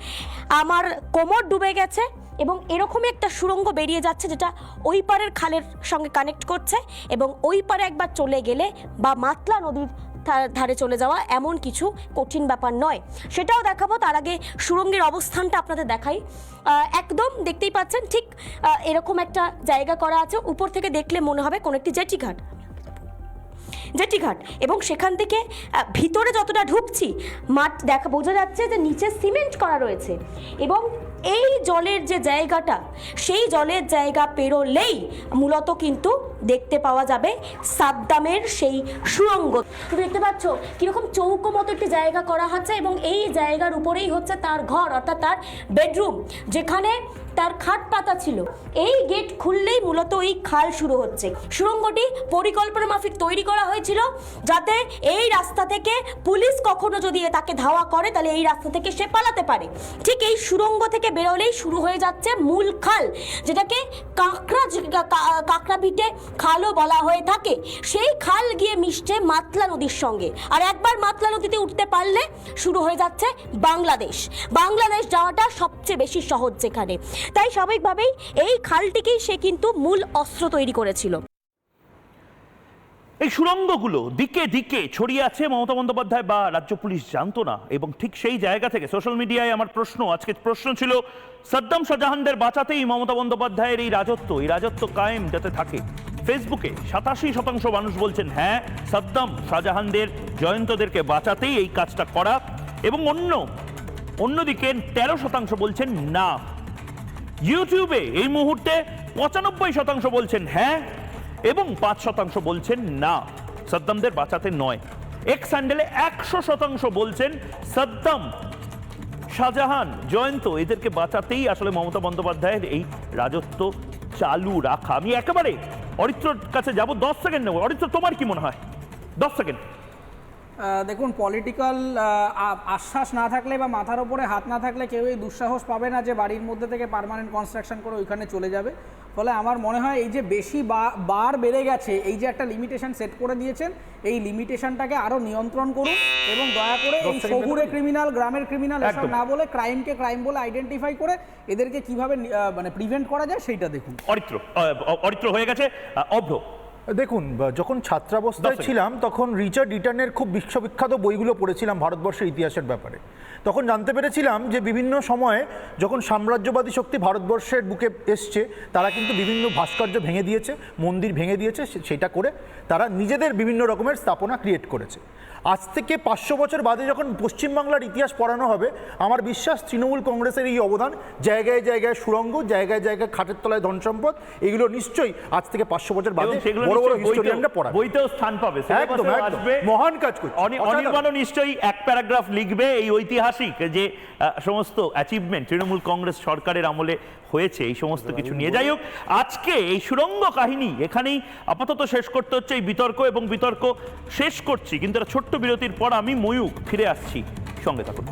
আমার কোমর ডুবে গেছে এবং এরকমই একটা সুড়ঙ্গ বেরিয়ে যাচ্ছে যেটা ওই পারের খালের সঙ্গে কানেক্ট করছে, এবং ওই পারে একবার চলে গেলে বা মাতলা নদীর ধারে চলে যাওয়া এমন কিছু কঠিন ব্যাপার নয়, সেটাও দেখাবো। তার আগে সুড়ঙ্গের অবস্থানটা আপনাদের দেখাই। একদম দেখতেই পাচ্ছেন ঠিক এরকম একটা জায়গা করা আছে, উপর থেকে দেখলে মনে হবে কোনো একটি জেটিঘাট, এবং সেখান থেকে ভিতরে যতটা ঢুকছি মাঠ বোঝা যাচ্ছে যে নিচে সিমেন্ট করা রয়েছে, এবং এই জলের যে জায়গাটা, সেই জলের জায়গা পেরোলেই মূলত কিন্তু দেখতে পাওয়া যাবে সাদ্দামের সেই সুড়ঙ্গ। তুমি দেখতে পাচ্ছ কিরকম চৌকো মতো একটি জায়গা করা হচ্ছে, এবং এই জায়গার উপরেই হচ্ছে তার ঘর, অর্থাৎ তার বেডরুম, যেখানে তার খাট পাতা ছিল। এই গেট খুললেই মূলত এই খাল শুরু হচ্ছে। সুড়ঙ্গটি পরিকল্পনা মাফিক তৈরি করা হয়েছিল যাতে এই রাস্তা থেকে পুলিশ কখনো যদি তাকে ধাওয়া করে তাহলে এই রাস্তা থেকে সে পালাতে পারে। ঠিক এই সুড়ঙ্গ থেকে বেরোলেই শুরু হয়ে যাচ্ছে মূল খাল, যেটাকে কাঁকড়া পিঠে খালও বলা হয়ে থাকে। সেই খাল গিয়ে মিশছে মাতলা নদীর সঙ্গে, আর একবার মাতলা নদীতে উঠতে পারলে শুরু হয়ে যাচ্ছে বাংলাদেশ যাওয়াটা সবচেয়ে বেশি সহজ যেখানে। তাই স্বাভাবিকভাবেই এই খালটিকেই সে কিন্তু মূল অস্ত্র তৈরি করেছিল। এই সুড়ঙ্গগুলো দিকে দিকে ছড়িয়ে আছে, মমতা বন্দ্যোপাধ্যায় বা রাজ্য পুলিশ জানতো না, এবং ঠিক সেই জায়গা থেকে সোশ্যাল মিডিয়ায় আমার আজকে প্রশ্ন ছিল সাদ্দাম শাহজাহানদের বাঁচাতেই মমতা বন্দ্যোপাধ্যায়ের এই রাজত্ব কায়েম যাতে থাকে। ফেসবুকে 87% মানুষ বলছেন হ্যাঁ, সাদ্দাম শাহজাহানদের জয়ন্তদেরকে বাঁচাতেই এই কাজটা করা, এবং অন্যদিকে 13% বলছেন না। ইউটিউবে এই মুহূর্তে 95% বলছেন হ্যাঁ এবং 5% বলছেন না, সাদ্দামদের বাঁচাতে নয়। এক্স হ্যান্ডেলে 100% বলছেন সাদ্দাম, শাহজাহান, জয়ন্ত এদেরকে বাঁচাতেই আসলে মমতা বন্দ্যোপাধ্যায়ের এই রাজত্ব চালু রাখা। আমি একেবারে অরিত্রর কাছে যাব, 10 সেকেন্ড নেব। অরিত্র, তোমার কি মনে হয়? 10 সেকেন্ড। দেখুন, পলিটিক্যাল আশ্বাস না থাকলে বা মাথার ওপরে হাত না থাকলে কেউ এই দুঃসাহস পাবে না যে বাড়ির মধ্যে থেকে পার্মানেন্ট কনস্ট্রাকশন করে ওইখানে চলে যাবে। ফলে আমার মনে হয় এই যে বেশি বার বেড়ে গেছে, এই যে একটা লিমিটেশন সেট করে দিয়েছেন, এই লিমিটেশনটাকে আরও নিয়ন্ত্রণ করুন, এবং দয়া করে এই শহুরে ক্রিমিনাল, গ্রামের ক্রিমিনাল এসব না বলে ক্রাইমকে ক্রাইম বলে আইডেন্টিফাই করে এদেরকে কিভাবে মানে প্রিভেন্ট করা যায় সেইটা দেখুন। অরিত্র হয়ে গেছে। অভ্র, দেখুন, যখন ছাত্রাবস্থায় ছিলাম তখন রিচার্ড ইটানের খুব বিশ্ববিখ্যাত বইগুলো পড়েছিলাম ভারতবর্ষের ইতিহাসের ব্যাপারে। তখন জানতে পেরেছিলাম যে বিভিন্ন সময়ে যখন সাম্রাজ্যবাদী শক্তি ভারতবর্ষের বুকে এসছে, তারা কিন্তু বিভিন্ন ভাস্কর্য ভেঙে দিয়েছে, মন্দির ভেঙে দিয়েছে, সেটা করে তারা নিজেদের বিভিন্ন রকমের স্থাপনা ক্রিয়েট করেছে। আজ থেকে 500 বছর বাদে যখন পশ্চিমবাংলার ইতিহাস পড়ানো হবে, আমার বিশ্বাস তৃণমূল কংগ্রেসের এই অবদান, জায়গায় জায়গায় সুড়ঙ্গ, জায়গায় জায়গায় খাটের তলায় ধন সম্পদ, এগুলো নিশ্চয়ই আজ থেকে 500 বছর বাদে বড় বড় হিস্টোরিয়ানরা পড়াবে, বইতেও স্থান পাবে, একদম মহান কাজ করছে। অনির্বাণও নিশ্চয়ই এক প্যারাগ্রাফ লিখবে এই ঐতিহাসিক যে সমস্ত অ্যাচিভমেন্ট তৃণমূল কংগ্রেস সরকারের আমলে হয়েছে, এই সমস্ত কিছু নিয়ে। যাই হোক, আজকে এই সুড়ঙ্গ কাহিনী এখানেই আপাতত শেষ করতে হচ্ছে এই বিতর্ক, এবং বিতর্ক শেষ করছি কিন্তু একটা ছোট্ট বিরতির পর আমি ময়ূক ফিরে আসছি, সঙ্গে থাকুন।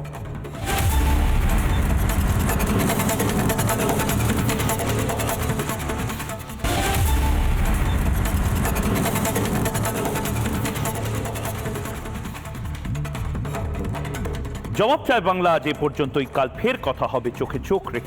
জবাব চায় বাংলা আজ এ পর্যন্তই। কাল ফের কথা হবে চোখে চোখ রেখে।